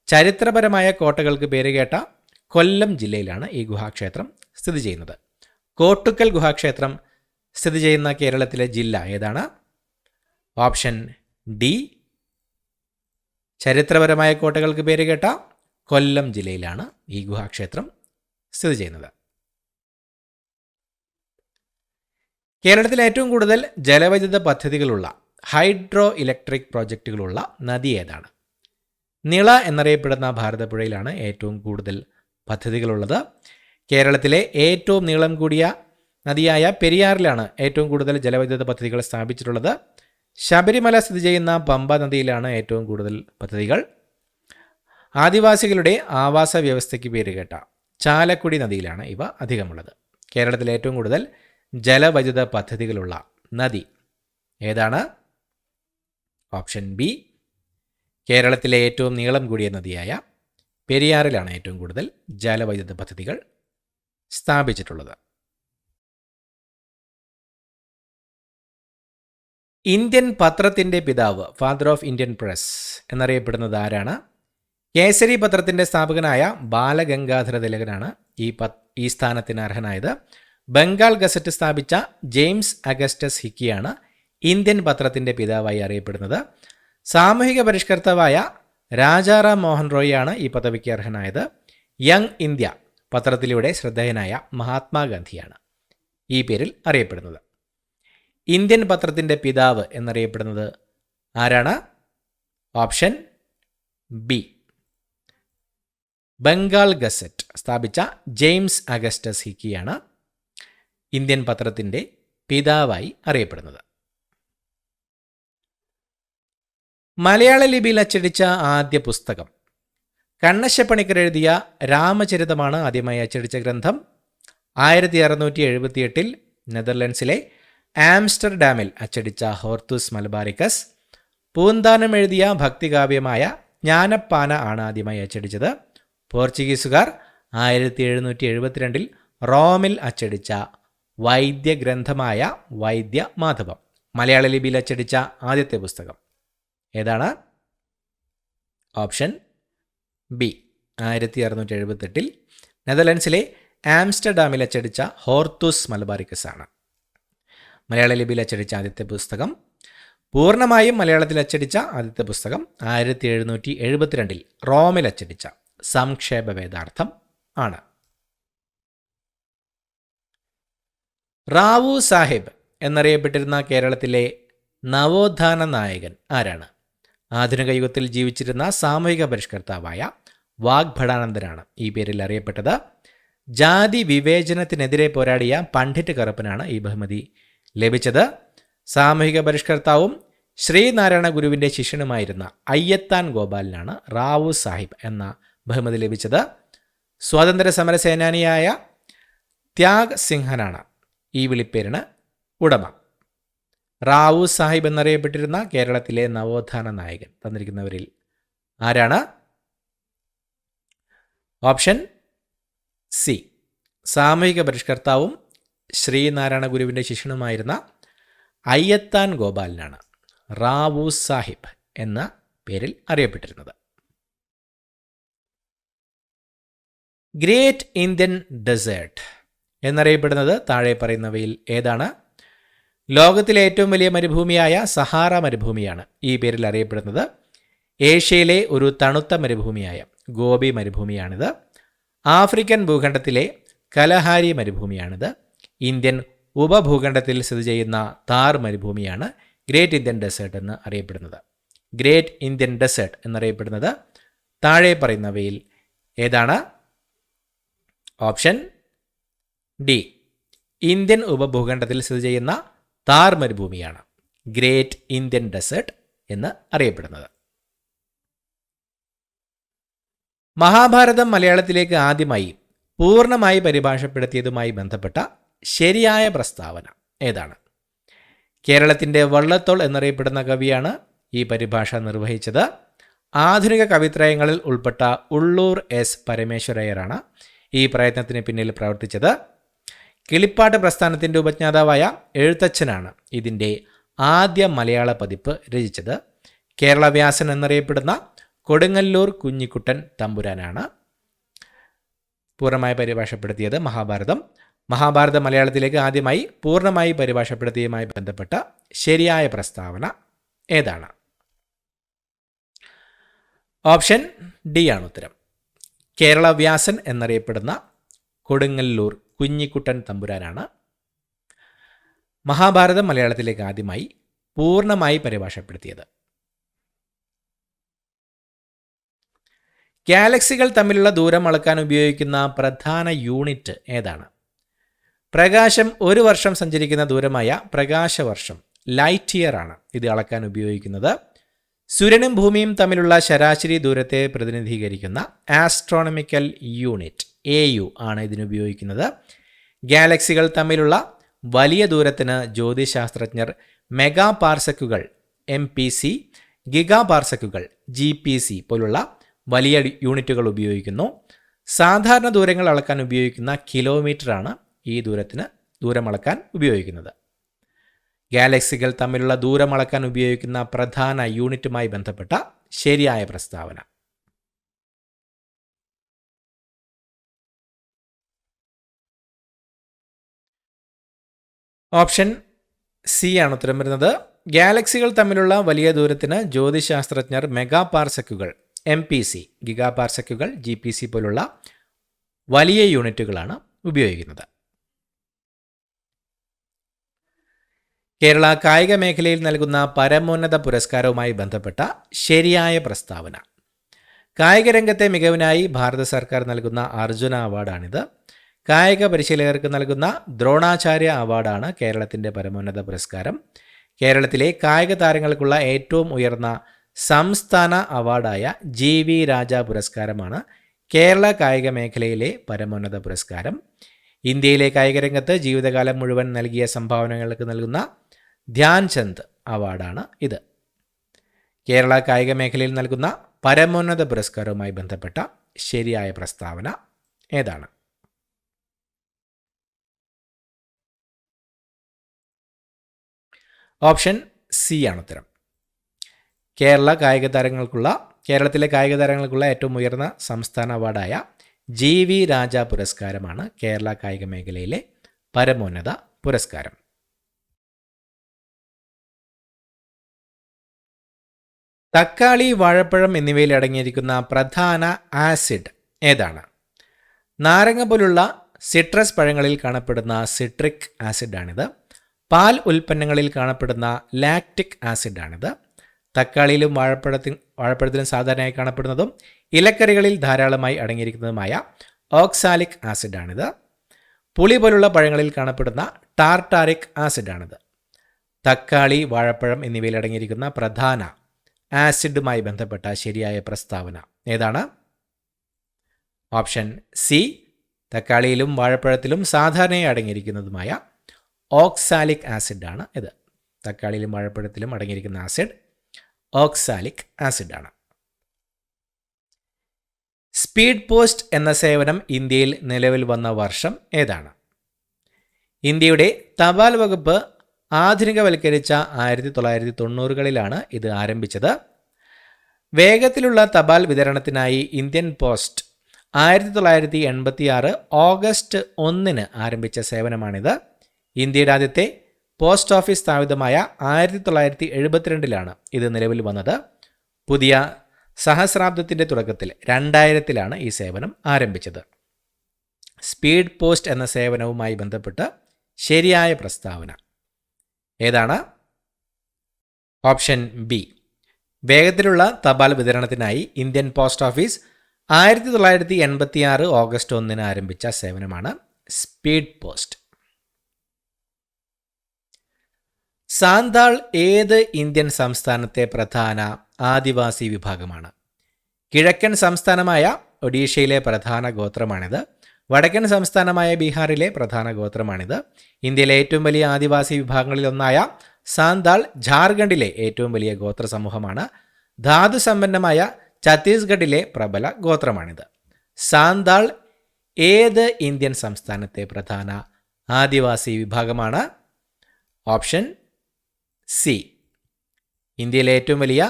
ചരിത്രപരമായ കോട്ടകൾക്ക് പേരുകേട്ട കൊല്ലം ജില്ലയിലാണ് ഈ ഗുഹാക്ഷേത്രം സ്ഥിതി ചെയ്യുന്നത്. കോട്ടുക്കൽ ഗുഹാക്ഷേത്രം സ്ഥിതി ചെയ്യുന്ന കേരളത്തിലെ ജില്ല ഏതാണ്? ഓപ്ഷൻ ഡി, ചരിത്രപരമായ കോട്ടകൾക്ക് പേരുകേട്ട കൊല്ലം ജില്ലയിലാണ് ഈ ഗുഹാക്ഷേത്രം സ്ഥിതി ചെയ്യുന്നത്. കേരളത്തിൽ ഏറ്റവും കൂടുതൽ ജലവൈദ്യുത പദ്ധതികളുള്ള ഹൈഡ്രോ ഇലക്ട്രിക് പ്രോജക്റ്റുകളുള്ള നദി ഏതാണ്? നിള എന്നറിയപ്പെടുന്ന ഭാരതപ്പുഴയിലാണ് ഏറ്റവും കൂടുതൽ പദ്ധതികളുള്ളത്. കേരളത്തിലെ ഏറ്റവും നീളം കൂടിയ നദിയായ പെരിയാറിലാണ് ഏറ്റവും കൂടുതൽ ജലവൈദ്യുത പദ്ധതികൾ സ്ഥാപിച്ചിട്ടുള്ളത്. ശബരിമല സ്ഥിതി ചെയ്യുന്ന പമ്പ നദിയിലാണ് ഏറ്റവും കൂടുതൽ പദ്ധതികൾ. ആദിവാസികളുടെ ആവാസ വ്യവസ്ഥയ്ക്ക് പേരുകേട്ട ചാലക്കുടി നദിയിലാണ് ഇവ അധികമുള്ളത്. കേരളത്തിലെ ഏറ്റവും കൂടുതൽ ജലവൈദ്യുത പദ്ധതികളുള്ള നദി ഏതാണ്? ഓപ്ഷൻ ബി, കേരളത്തിലെ ഏറ്റവും നീളം കൂടിയ നദിയായ പെരിയാറിലാണ് ഏറ്റവും കൂടുതൽ ജലവൈദ്യുത പദ്ധതികൾ സ്ഥാപിച്ചിട്ടുള്ളത്. ഇന്ത്യൻ പത്രത്തിൻ്റെ പിതാവ്, ഫാദർ ഓഫ് ഇന്ത്യൻ പ്രസ് എന്നറിയപ്പെടുന്നത് ആരാണ്? കേസരി പത്രത്തിൻ്റെ സ്ഥാപകനായ ബാലഗംഗാധര തിലകനാണ് ഈ സ്ഥാനത്തിന് അർഹനായത്. ബംഗാൾ ഗസറ്റ് സ്ഥാപിച്ച ജെയിംസ് അഗസ്റ്റസ് ഹിക്കിയാണ് ഇന്ത്യൻ പത്രത്തിൻ്റെ പിതാവായി അറിയപ്പെടുന്നത്. സാമൂഹിക പരിഷ്കർത്താവായ രാജാറാം മോഹൻ റോയിയാണ് ഈ പദവിക്ക് അർഹനായത്. യങ് ഇന്ത്യ പത്രത്തിലൂടെ ശ്രദ്ധേയനായ മഹാത്മാഗാന്ധിയാണ് ഈ പേരിൽ അറിയപ്പെടുന്നത്. ഇന്ത്യൻ പത്രത്തിൻ്റെ പിതാവ് എന്നറിയപ്പെടുന്നത് ആരാണ്? ഓപ്ഷൻ ബി, ബംഗാൾ ഗസറ്റ് സ്ഥാപിച്ച ജെയിംസ് അഗസ്റ്റസ് ഹിക്കിയാണ് ഇന്ത്യൻ പത്രത്തിൻ്റെ പിതാവായി അറിയപ്പെടുന്നത്. മലയാള ലിപിയിൽ അച്ചടിച്ച ആദ്യ പുസ്തകം കണ്ണശപ്പണിക്കർ എഴുതിയ രാമചരിതമാണ് ആദ്യമായി അച്ചടിച്ച ഗ്രന്ഥം. 1678 നെതർലൻഡ്സിലെ ആംസ്റ്റർഡാമിൽ അച്ചടിച്ച ഹോർത്തൂസ് മലബാറിക്കസ്. പൂന്താനം എഴുതിയ ഭക്തികാവ്യമായ ജ്ഞാനപ്പാന ആണ് ആദ്യമായി അച്ചടിച്ചത്. പോർച്ചുഗീസുകാർ 1772 റോമിൽ അച്ചടിച്ച വൈദ്യഗ്രന്ഥമായ വൈദ്യമാധവം മലയാള ലിപിയിൽ അച്ചടിച്ച ആദ്യത്തെ പുസ്തകം ഏതാണ്? ഓപ്ഷൻ ബി, 1678 നെതർലൻഡ്സിലെ ആംസ്റ്റർഡാമിൽ അച്ചടിച്ച ഹോർത്തൂസ് മലബാറിക്കസ് ആണ് മലയാള ലിപിയിൽ അച്ചടിച്ച ആദ്യത്തെ പുസ്തകം. പൂർണ്ണമായും മലയാളത്തിൽ അച്ചടിച്ച ആദ്യത്തെ പുസ്തകം 1772 റോമിൽ അച്ചടിച്ച സംക്ഷേപ വേദാർത്ഥം ആണ്. റാവു സാഹിബ് എന്നറിയപ്പെട്ടിരുന്ന കേരളത്തിലെ നവോത്ഥാന നായകൻ ആരാണ്? ആധുനിക യുഗത്തിൽ ജീവിച്ചിരുന്ന സാമൂഹിക പരിഷ്കർത്താവായ വാഗ്ഭടാനന്ദനാണ് ഈ പേരിൽ അറിയപ്പെട്ടത്. ജാതി വിവേചനത്തിനെതിരെ പോരാടിയ പണ്ഡിറ്റ് കറുപ്പനാണ് ഈ ബഹുമതി ലഭിച്ചത്. സാമൂഹിക പരിഷ്കർത്താവും ശ്രീനാരായണ ഗുരുവിൻ്റെ ശിഷ്യനുമായിരുന്ന അയ്യത്താൻ ഗോപാലിനാണ് റാവു സാഹിബ് എന്ന ബഹുമതി ലഭിച്ചത്. സ്വാതന്ത്ര്യ സമര സേനാനിയായ ത്യാഗ് സിംഹനാണ് ഈ വിളിപ്പേരിന് ഉടമ. റാവു സാഹിബ് എന്നറിയപ്പെട്ടിരുന്ന കേരളത്തിലെ നവോത്ഥാന നായകൻ തന്നിരിക്കുന്നവരിൽ ആരാണ്? ഓപ്ഷൻ സി, സാമൂഹിക പരിഷ്കർത്താവും ശ്രീനാരായണ ഗുരുവിൻ്റെ ശിഷ്യനുമായിരുന്ന അയ്യത്താൻ ഗോപാലിനാണ് റാവു സാഹിബ് എന്ന പേരിൽ അറിയപ്പെട്ടിരുന്നത്. ഗ്രേറ്റ് ഇന്ത്യൻ ഡെസേർട്ട് എന്നറിയപ്പെടുന്നത് താഴെ പറയുന്നവയിൽ ഏതാണ്? ലോകത്തിലെ ഏറ്റവും വലിയ മരുഭൂമിയായ സഹാറ മരുഭൂമിയാണ് ഈ പേരിൽ അറിയപ്പെടുന്നത്. ഏഷ്യയിലെ ഒരു തണുത്ത മരുഭൂമിയായ ഗോബി മരുഭൂമിയാണിത്. ആഫ്രിക്കൻ ഭൂഖണ്ഡത്തിലെ കലഹാരി മരുഭൂമിയാണിത്. ഇന്ത്യൻ ഉപഭൂഖണ്ഡത്തിൽ സ്ഥിതി ചെയ്യുന്ന താർ മരുഭൂമിയാണ് ഗ്രേറ്റ് ഇന്ത്യൻ ഡെസേർട്ട് എന്ന് അറിയപ്പെടുന്നത്. ഗ്രേറ്റ് ഇന്ത്യൻ ഡെസേർട്ട് എന്നറിയപ്പെടുന്നത് താഴെ പറയുന്നവയിൽ ഏതാണ്? ഓപ്ഷൻ ഡി, ഇന്ത്യൻ ഉപഭൂഖണ്ഡത്തിൽ സ്ഥിതി ചെയ്യുന്ന താർ മരുഭൂമിയാണ് ഗ്രേറ്റ് ഇന്ത്യൻ ഡെസേർട്ട് എന്ന് അറിയപ്പെടുന്നത്. മഹാഭാരതം മലയാളത്തിലേക്ക് ആദ്യമായി പൂർണ്ണമായി പരിഭാഷപ്പെടുത്തിയതുമായി ബന്ധപ്പെട്ട ശരിയായ പ്രസ്താവന ഏതാണ്? കേരളത്തിൻ്റെ വള്ളത്തോൾ എന്നറിയപ്പെടുന്ന കവിയാണ് ഈ പരിഭാഷ നിർവഹിച്ചത്. ആധുനിക കവിത്രയങ്ങളിൽ ഉൾപ്പെട്ട ഉള്ളൂർ എസ് പരമേശ്വരയ്യരാണ് ഈ പ്രയത്നത്തിന് പിന്നിൽ പ്രവർത്തിച്ചത്. കിളിപ്പാട്ട് പ്രസ്ഥാനത്തിൻ്റെ ഉപജ്ഞാതാവായ എഴുത്തച്ഛനാണ് ഇതിൻ്റെ ആദ്യ മലയാള പതിപ്പ് രചിച്ചത്. കേരളവ്യാസൻ എന്നറിയപ്പെടുന്ന കൊടുങ്ങല്ലൂർ കുഞ്ഞിക്കുട്ടൻ തമ്പുരാനാണ് പൂർണ്ണമായി പരിഭാഷപ്പെടുത്തിയത് മഹാഭാരതം. മഹാഭാരതം മലയാളത്തിലേക്ക് ആദ്യമായി പൂർണ്ണമായി പരിഭാഷപ്പെടുത്തിയതുമായി ബന്ധപ്പെട്ട ശരിയായ പ്രസ്താവന ഏതാണ്? ഓപ്ഷൻ ഡി ആണ് ഉത്തരം. കേരളവ്യാസൻ എന്നറിയപ്പെടുന്ന കൊടുങ്ങല്ലൂർ കുഞ്ഞിക്കുട്ടൻ തമ്പുരാനാണ് മഹാഭാരതം മലയാളത്തിലേക്ക് ആദ്യമായി പൂർണ്ണമായി പരിഭാഷപ്പെടുത്തിയത്. ഗാലക്സികൾ തമ്മിലുള്ള ദൂരം അളക്കാൻ ഉപയോഗിക്കുന്ന പ്രധാന യൂണിറ്റ് ഏതാണ്? പ്രകാശം ഒരു വർഷം സഞ്ചരിക്കുന്ന ദൂരമായ പ്രകാശവർഷം ലൈറ്റ് ഇയർ ആണ് ഇത് അളക്കാൻ ഉപയോഗിക്കുന്നത്. സൂര്യനും ഭൂമിയും തമ്മിലുള്ള ശരാശരി ദൂരത്തെ പ്രതിനിധീകരിക്കുന്ന ആസ്ട്രോണമിക്കൽ യൂണിറ്റ് AU ആണ് ഇതിനുപയോഗിക്കുന്നത്. ഗാലക്സികൾ തമ്മിലുള്ള വലിയ ദൂരത്തിന് ജ്യോതിശാസ്ത്രജ്ഞർ മെഗാ പാർസെക്കുകൾ MPC, ഗിഗാ പാർസെക്കുകൾ GPC പോലുള്ള വലിയ യൂണിറ്റുകൾ ഉപയോഗിക്കുന്നു. സാധാരണ ദൂരങ്ങൾ അളക്കാൻ ഉപയോഗിക്കുന്ന കിലോമീറ്ററാണ് ഈ ദൂരം അളക്കാൻ ഉപയോഗിക്കുന്നത്. ഗാലക്സികൾ തമ്മിലുള്ള ദൂരം അളക്കാൻ ഉപയോഗിക്കുന്ന പ്രധാന യൂണിറ്റുമായി ബന്ധപ്പെട്ട ശരിയായ പ്രസ്താവന. ഓപ്ഷൻ സി ആണ് ഉത്തരം വരുന്നത്. ഗാലക്സികൾ തമ്മിലുള്ള വലിയ ദൂരത്തിന് ജ്യോതിശാസ്ത്രജ്ഞർ മെഗാ പാർസെക്കുകൾ MPC, ഗിഗാ പാർസെക്കുകൾ GPC പോലുള്ള വലിയ യൂണിറ്റുകളാണ് ഉപയോഗിക്കുന്നത്. കേരള കായിക മേഖലയിൽ നൽകുന്ന പരമോന്നത പുരസ്കാരവുമായി ബന്ധപ്പെട്ട ശരിയായ പ്രസ്താവന. കായിക രംഗത്തെ മികവിനായി ഭാരത സർക്കാർ നൽകുന്ന അർജുന അവാർഡാണിത്. കായിക പരിശീലകർക്ക് നൽകുന്ന ദ്രോണാചാര്യ അവാർഡാണ് കേരളത്തിൻ്റെ പരമോന്നത പുരസ്കാരം. കേരളത്തിലെ കായിക താരങ്ങൾക്കുള്ള ഏറ്റവും ഉയർന്ന സംസ്ഥാന അവാർഡായ GV രാജ പുരസ്കാരമാണ് കേരള കായിക മേഖലയിലെ പരമോന്നത പുരസ്കാരം. ഇന്ത്യയിലെ കായിക രംഗത്ത് ജീവിതകാലം മുഴുവൻ നൽകിയ സംഭാവനകൾക്ക് നൽകുന്ന ധ്യാൻചന്ദ് അവാർഡാണ് ഇത്. കേരള കായിക മേഖലയിൽ നൽകുന്ന പരമോന്നത പുരസ്കാരവുമായി ബന്ധപ്പെട്ട ശരിയായ പ്രസ്താവന ഏതാണ്? ഓപ്ഷൻ സി ആണ് ഉത്തരം. കേരളത്തിലെ കായിക താരങ്ങൾക്കുള്ള ഏറ്റവും ഉയർന്ന സംസ്ഥാന അവാർഡായ GV രാജ പുരസ്കാരമാണ് കേരള കായിക മേഖലയിലെ പരമോന്നത പുരസ്കാരം. തക്കാളി, വാഴപ്പഴം എന്നിവയിൽ അടങ്ങിയിരിക്കുന്ന പ്രധാന ആസിഡ് ഏതാണ്? നാരങ്ങ പോലുള്ള സിട്രസ് പഴങ്ങളിൽ കാണപ്പെടുന്ന സിട്രിക് ആസിഡാണിത്. പാൽ ഉൽപ്പന്നങ്ങളിൽ കാണപ്പെടുന്ന ലാക്റ്റിക് ആസിഡാണിത്. തക്കാളിയിലും വാഴപ്പഴത്തിലും സാധാരണയായി കാണപ്പെടുന്നതും ഇലക്കറികളിൽ ധാരാളമായി അടങ്ങിയിരിക്കുന്നതുമായ ഓക്സാലിക് ആസിഡാണിത്. പുളി പോലുള്ള പഴങ്ങളിൽ കാണപ്പെടുന്ന ടാർട്ടാറിക് ആസിഡാണിത്. തക്കാളി, വാഴപ്പഴം എന്നിവയിൽ അടങ്ങിയിരിക്കുന്ന പ്രധാന ആസിഡുമായി ബന്ധപ്പെട്ട ശരിയായ പ്രസ്താവന ഏതാണ്? Option C. തക്കാളിയിലും വാഴപ്പഴത്തിലും സാധാരണയായി അടങ്ങിയിരിക്കുന്നതുമായ ഓക്സാലിക് ആസിഡാണ് ഇത്. തക്കാളിയിലും വാഴപ്പഴത്തിലും അടങ്ങിയിരിക്കുന്ന ആസിഡ് ഓക്സാലിക് ആസിഡാണ്. സ്പീഡ് പോസ്റ്റ് എന്ന സേവനം ഇന്ത്യയിൽ നിലവിൽ വന്ന വർഷം ഏതാണ്? ഇന്ത്യയുടെ തപാൽ വകുപ്പ് ആധുനികവൽക്കരിച്ച 1990കളിലാണ് ഇത് ആരംഭിച്ചത്. വേഗത്തിലുള്ള തപാൽ വിതരണത്തിനായി ഇന്ത്യൻ പോസ്റ്റ് 1986 ഓഗസ്റ്റ് 1 ആരംഭിച്ച സേവനമാണിത്. ഇന്ത്യയുടെ ആദ്യത്തെ പോസ്റ്റ് ഓഫീസ് സ്ഥാപിതമായ 1972 ഇത് നിലവിൽ വന്നത്. പുതിയ സഹസ്രാബ്ദത്തിൻ്റെ തുടക്കത്തിൽ 2000 ഈ സേവനം ആരംഭിച്ചത്. സ്പീഡ് പോസ്റ്റ് എന്ന സേവനവുമായി ബന്ധപ്പെട്ട് ശരിയായ പ്രസ്താവന ഏതാണ്? Option B. വേഗത്തിലുള്ള തപാൽ വിതരണത്തിനായി ഇന്ത്യൻ പോസ്റ്റ് ഓഫീസ് 1986 ഓഗസ്റ്റ് 1 ആരംഭിച്ച സേവനമാണ് സ്പീഡ് പോസ്റ്റ്. സാന്താൾ ഏത് ഇന്ത്യൻ സംസ്ഥാനത്തെ പ്രധാന ആദിവാസി വിഭാഗമാണ്? കിഴക്കൻ സംസ്ഥാനമായ ഒഡീഷയിലെ പ്രധാന ഗോത്രമാണിത്. വടക്കൻ സംസ്ഥാനമായ ബീഹാറിലെ പ്രധാന ഗോത്രമാണിത്. ഇന്ത്യയിലെ ഏറ്റവും വലിയ ആദിവാസി വിഭാഗങ്ങളിൽ ഒന്നായ സാന്താൾ ജാർഖണ്ഡിലെ ഏറ്റവും വലിയ ഗോത്ര സമൂഹമാണ്. ധാതു സമ്പന്നമായ ഛത്തീസ്ഗഡിലെ പ്രബല ഗോത്രമാണിത്. സാന്താൾ ഏത് ഇന്ത്യൻ സംസ്ഥാനത്തെ പ്രധാന ആദിവാസി വിഭാഗമാണ്? Option C. ഇന്ത്യയിലെ ഏറ്റവും വലിയ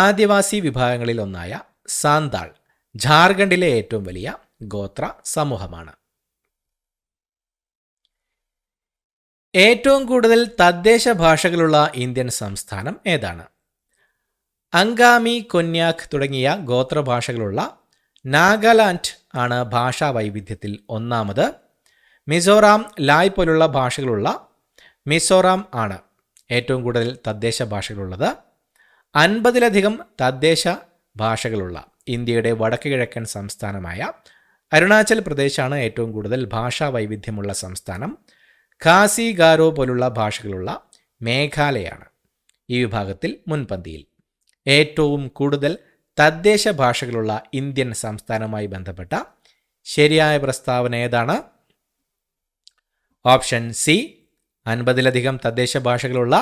ആദിവാസി വിഭാഗങ്ങളിൽ ഒന്നായ സാന്താൾ ജാർഖണ്ഡിലെ ഏറ്റവും വലിയ ഗോത്ര സമൂഹമാണ്. ഏറ്റവും കൂടുതൽ തദ്ദേശ ഭാഷകളുള്ള ഇന്ത്യൻ സംസ്ഥാനം ഏതാണ്? അങ്കാമി, കൊന്യാക് തുടങ്ങിയ ഗോത്രഭാഷകളുള്ള നാഗാലാൻഡ് ആണ് ഭാഷാ വൈവിധ്യത്തിൽ ഒന്നാമത്. മിസോറാം, ലായ് പോലുള്ള ഭാഷകളുള്ള മിസോറാം ആണ് ഏറ്റവും കൂടുതൽ തദ്ദേശ ഭാഷകളുള്ളത്. 50ലധികം തദ്ദേശ ഭാഷകളുള്ള ഇന്ത്യയുടെ വടക്ക് കിഴക്കൻ സംസ്ഥാനമായ അരുണാചൽ പ്രദേശാണ് ഏറ്റവും കൂടുതൽ ഭാഷാ വൈവിധ്യമുള്ള സംസ്ഥാനം. ഖാസി, ഗാരോ പോലുള്ള ഭാഷകളുള്ള മേഘാലയാണ് ഈ വിഭാഗത്തിൽ മുൻപന്തിയിൽ. ഏറ്റവും കൂടുതൽ തദ്ദേശ ഭാഷകളുള്ള ഇന്ത്യൻ സംസ്ഥാനവുമായി ബന്ധപ്പെട്ട ശരിയായ പ്രസ്താവന ഏതാണ്? Option C. 50ലധികം തദ്ദേശ ഭാഷകളുള്ള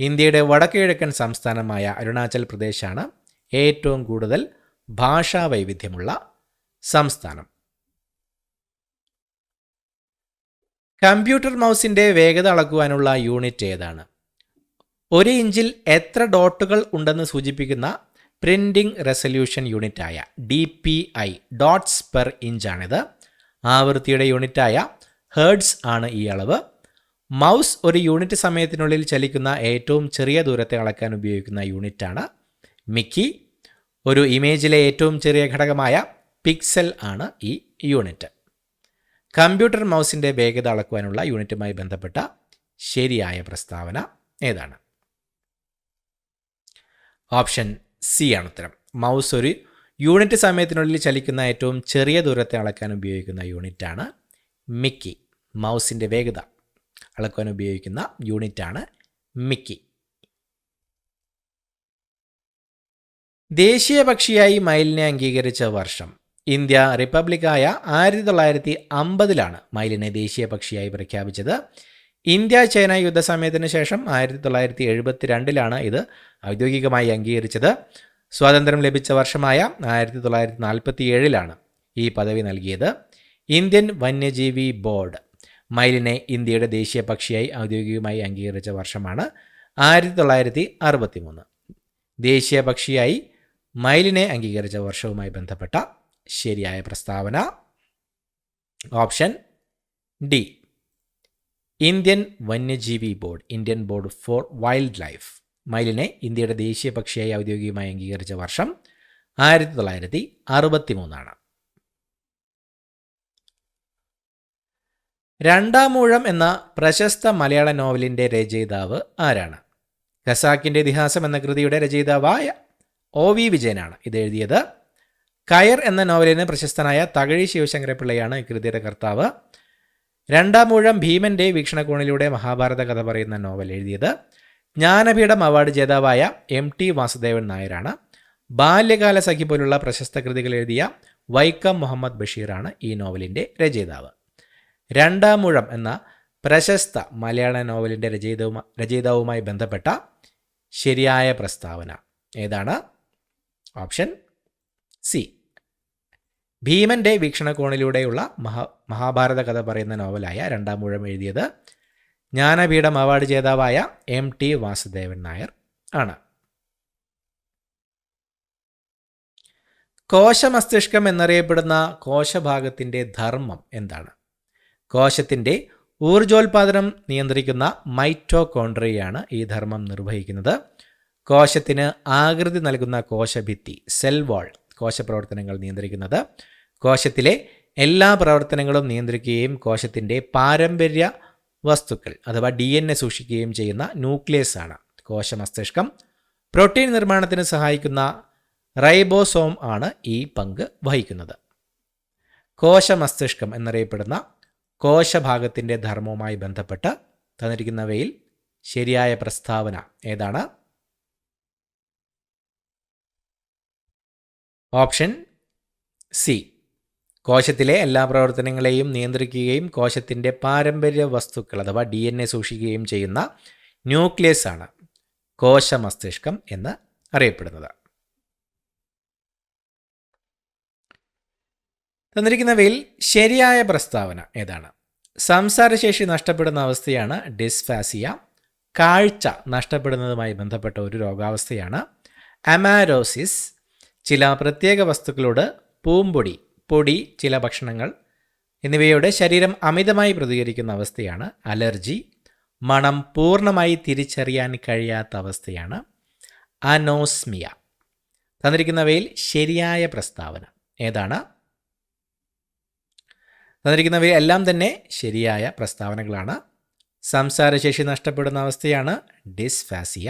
ഇന്ത്യയുടെ വടക്ക് കിഴക്കൻ സംസ്ഥാനമായ അരുണാചൽ പ്രദേശാണ് ഏറ്റവും കൂടുതൽ ഭാഷാ വൈവിധ്യമുള്ള സംസ്ഥാനം. കമ്പ്യൂട്ടർ മൗസിൻ്റെ വേഗത അളക്കുവാനുള്ള യൂണിറ്റ് ഏതാണ്? 1 ഇഞ്ചിൽ എത്ര ഡോട്ടുകൾ ഉണ്ടെന്ന് സൂചിപ്പിക്കുന്ന പ്രിൻറ്റിംഗ് റെസല്യൂഷൻ യൂണിറ്റായ DPI ഡോട്ട്സ് പെർ ഇഞ്ചാണിത്. ആവൃത്തിയുടെ യൂണിറ്റായ ഹേർട്സ് ആണ് ഈ അളവ്. മൗസ് ഒരു യൂണിറ്റ് സമയത്തിനുള്ളിൽ ചലിക്കുന്ന ഏറ്റവും ചെറിയ ദൂരത്തെ അളക്കാൻ ഉപയോഗിക്കുന്ന യൂണിറ്റാണ് മിക്കി. ഒരു ഇമേജിലെ ഏറ്റവും ചെറിയ ഘടകമായ പിക്സൽ ആണ് ഈ യൂണിറ്റ്. കമ്പ്യൂട്ടർ മൗസിൻ്റെ വേഗത അളക്കുവാനുള്ള യൂണിറ്റുമായി ബന്ധപ്പെട്ട ശരിയായ പ്രസ്താവന ഏതാണ്? ഓപ്ഷൻ സി ആണ് ഉത്തരം. മൗസ് ഒരു യൂണിറ്റ് സമയത്തിനുള്ളിൽ ചലിക്കുന്ന ഏറ്റവും ചെറിയ ദൂരത്തെ അളക്കാൻ ഉപയോഗിക്കുന്ന യൂണിറ്റാണ് മിക്കി. മൗസിൻ്റെ വേഗത അളക്കാൻ ഉപയോഗിക്കുന്ന യൂണിറ്റാണ് മിക്കി. ദേശീയ പക്ഷിയായി മയിലിനെ അംഗീകരിച്ച വർഷം? ഇന്ത്യ റിപ്പബ്ലിക്കായ 1950 മയിലിനെ ദേശീയ പക്ഷിയായി പ്രഖ്യാപിച്ചത്. ഇന്ത്യ ചൈന യുദ്ധസമയത്തിന് ശേഷം 1972 ഇത് ഔദ്യോഗികമായി അംഗീകരിച്ചത്. സ്വാതന്ത്ര്യം ലഭിച്ച വർഷമായ 1947 ഈ പദവി നൽകിയത്. ഇന്ത്യൻ വന്യജീവി ബോർഡ് മയിലിനെ ഇന്ത്യയുടെ ദേശീയ പക്ഷിയായി ഔദ്യോഗികമായി അംഗീകരിച്ച വർഷമാണ് 1963. ദേശീയ പക്ഷിയായി മയിലിനെ അംഗീകരിച്ച വർഷവുമായി ബന്ധപ്പെട്ട ശരിയായ പ്രസ്താവന ഓപ്ഷൻ ഡി. ഇന്ത്യൻ വന്യജീവി board, Indian board for wildlife മയിലിനെ ഇന്ത്യയുടെ ദേശീയ പക്ഷിയായി ഔദ്യോഗികമായി അംഗീകരിച്ച വർഷം 1963. രണ്ടാമൂഴം എന്ന പ്രശസ്ത മലയാള നോവലിൻ്റെ രചയിതാവ് ആരാണ്? ഖസാക്കിൻ്റെ ഇതിഹാസം എന്ന കൃതിയുടെ രചയിതാവായ OV വിജയനാണ് ഇത് എഴുതിയത്. കയർ എന്ന നോവലിന് പ്രശസ്തനായ തകഴി ശിവശങ്കരപിള്ളയാണ് ഈ കൃതിയുടെ കർത്താവ്. രണ്ടാമൂഴം ഭീമൻ്റെ വീക്ഷണകോണിലൂടെ മഹാഭാരത കഥ പറയുന്ന നോവൽ എഴുതിയത് ജ്ഞാനപീഠം അവാർഡ് ജേതാവായ MT വാസുദേവൻ നായരാണ്. ബാല്യകാല സഖി പോലുള്ള പ്രശസ്ത കൃതികൾ എഴുതിയ വൈക്കം മുഹമ്മദ് ബഷീറാണ് ഈ നോവലിൻ്റെ രചയിതാവ്. രണ്ടാമൂഴം എന്ന പ്രശസ്ത മലയാള നോവലിൻ്റെ രചയിതാവുമായി ബന്ധപ്പെട്ട ശരിയായ പ്രസ്താവന ഏതാണ്? Option C. ഭീമൻ്റെ വീക്ഷണകോണിലൂടെയുള്ള മഹാഭാരത കഥ പറയുന്ന നോവലായ രണ്ടാമൂഴം എഴുതിയത് ജ്ഞാനപീഠം അവാർഡ് ജേതാവായ MT വാസുദേവൻ നായർ ആണ്. കോശമസ്തിഷ്കം എന്നറിയപ്പെടുന്ന കോശഭാഗത്തിൻ്റെ ധർമ്മം എന്താണ്? കോശത്തിൻ്റെ ഊർജോൽപാദനം നിയന്ത്രിക്കുന്ന മൈറ്റോകോൺട്രിയയാണ് ഈ ധർമ്മം നിർവഹിക്കുന്നത്. കോശത്തിന് ആകൃതി നൽകുന്ന കോശഭിത്തി, സെൽ വാൾ, കോശപ്രവർത്തനങ്ങൾ നിയന്ത്രിക്കുന്നത്. കോശത്തിലെ എല്ലാ പ്രവർത്തനങ്ങളും നിയന്ത്രിക്കുകയും കോശത്തിൻ്റെ പാരമ്പര്യ വസ്തുക്കൾ അഥവാ DNA സൂക്ഷിക്കുകയും ചെയ്യുന്ന ന്യൂക്ലിയസ് ആണ് കോശമസ്തിഷ്കം. പ്രോട്ടീൻ നിർമ്മാണത്തിന് സഹായിക്കുന്ന റൈബോസോം ആണ് ഈ പങ്ക് വഹിക്കുന്നത്. കോശമസ്തിഷ്കം എന്നറിയപ്പെടുന്ന കോശഭാഗത്തിൻ്റെ ധർമ്മവുമായി ബന്ധപ്പെട്ട് തന്നിരിക്കുന്നവയിൽ ശരിയായ പ്രസ്താവന ഏതാണ്? Option C. കോശത്തിലെ എല്ലാ പ്രവർത്തനങ്ങളെയും നിയന്ത്രിക്കുകയും കോശത്തിൻ്റെ പാരമ്പര്യ വസ്തുക്കൾ അഥവാ DNA സൂക്ഷിക്കുകയും ചെയ്യുന്ന ന്യൂക്ലിയസ് ആണ് കോശമസ്തിഷ്കം എന്ന് അറിയപ്പെടുന്നത്. തന്നിരിക്കുന്നവയിൽ ശരിയായ പ്രസ്താവന ഏതാണ്? സംസാരശേഷി നഷ്ടപ്പെടുന്ന അവസ്ഥയാണ് ഡിസ്ഫാസിയ. കാഴ്ച നഷ്ടപ്പെടുന്നതുമായി ബന്ധപ്പെട്ട ഒരു രോഗാവസ്ഥയാണ് അമാരോസിസ്. ചില പ്രത്യേക വസ്തുക്കളോട് പൂമ്പൊടി, പൊടി, ചില ഭക്ഷണങ്ങൾ എന്നിവയോട് ശരീരം അമിതമായി പ്രതികരിക്കുന്ന അവസ്ഥയാണ് അലർജി. മണം പൂർണ്ണമായി തിരിച്ചറിയാൻ കഴിയാത്ത അവസ്ഥയാണ് അനോസ്മിയ. തന്നിരിക്കുന്നവയിൽ ശരിയായ പ്രസ്താവന ഏതാണ്? തന്നിരിക്കുന്നവയിൽ എല്ലാം തന്നെ ശരിയായ പ്രസ്താവനകളാണ്. സംസാരശേഷി നഷ്ടപ്പെടുന്ന അവസ്ഥയാണ് ഡിസ്ഫാസിയ.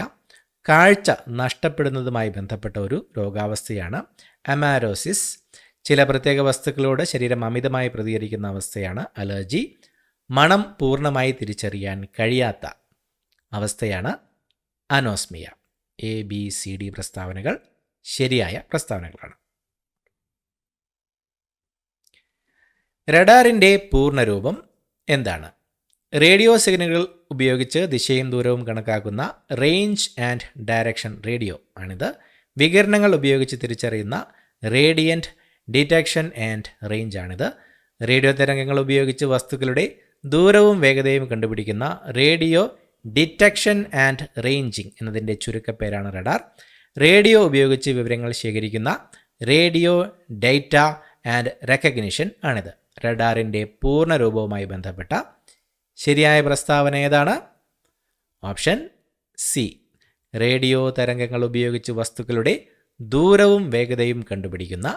കാഴ്ച നഷ്ടപ്പെടുന്നതുമായി ബന്ധപ്പെട്ട ഒരു രോഗാവസ്ഥയാണ് അമാരോസിസ്. ചില പ്രത്യേക വസ്തുക്കളോട് ശരീരം അമിതമായി പ്രതികരിക്കുന്ന അവസ്ഥയാണ് അലർജി. മണം പൂർണ്ണമായി തിരിച്ചറിയാൻ കഴിയാത്ത അവസ്ഥയാണ് അനോസ്മിയ. ABCD പ്രസ്താവനകൾ ശരിയായ പ്രസ്താവനകളാണ്. റഡാറിൻ്റെ പൂർണ്ണരൂപം എന്താണ്? റേഡിയോ സിഗ്നലുകൾ ഉപയോഗിച്ച് ദിശയും ദൂരവും കണക്കാക്കുന്ന റേഞ്ച് ആൻഡ് ഡയറക്ഷൻ റേഡിയോ ആണിത്. വികിരണങ്ങൾ ഉപയോഗിച്ച് തിരിച്ചറിയുന്ന റേഡിയൻറ്റ് ഡിറ്റക്ഷൻ ആൻഡ് റേഞ്ച് ആണിത്. റേഡിയോ തരംഗങ്ങൾ ഉപയോഗിച്ച് വസ്തുക്കളുടെ ദൂരവും വേഗതയും കണ്ടുപിടിക്കുന്ന റേഡിയോ ഡിറ്റക്ഷൻ ആൻഡ് റേഞ്ചിങ് എന്നതിൻ്റെ ചുരുക്കപ്പേരാണ് റഡാർ. റേഡിയോ ഉപയോഗിച്ച് വിവരങ്ങൾ ശേഖരിക്കുന്ന റേഡിയോ ഡേറ്റ ആൻഡ് റെക്കഗ്നിഷൻ ആണിത്. റഡാറിൻ്റെ പൂർണ്ണരൂപവുമായി ബന്ധപ്പെട്ട ശരിയായ പ്രസ്താവന ഏതാണ്? Option C. റേഡിയോ തരംഗങ്ങൾ ഉപയോഗിച്ച് വസ്തുക്കളുടെ ദൂരവും വേഗതയും കണ്ടുപിടിക്കുന്ന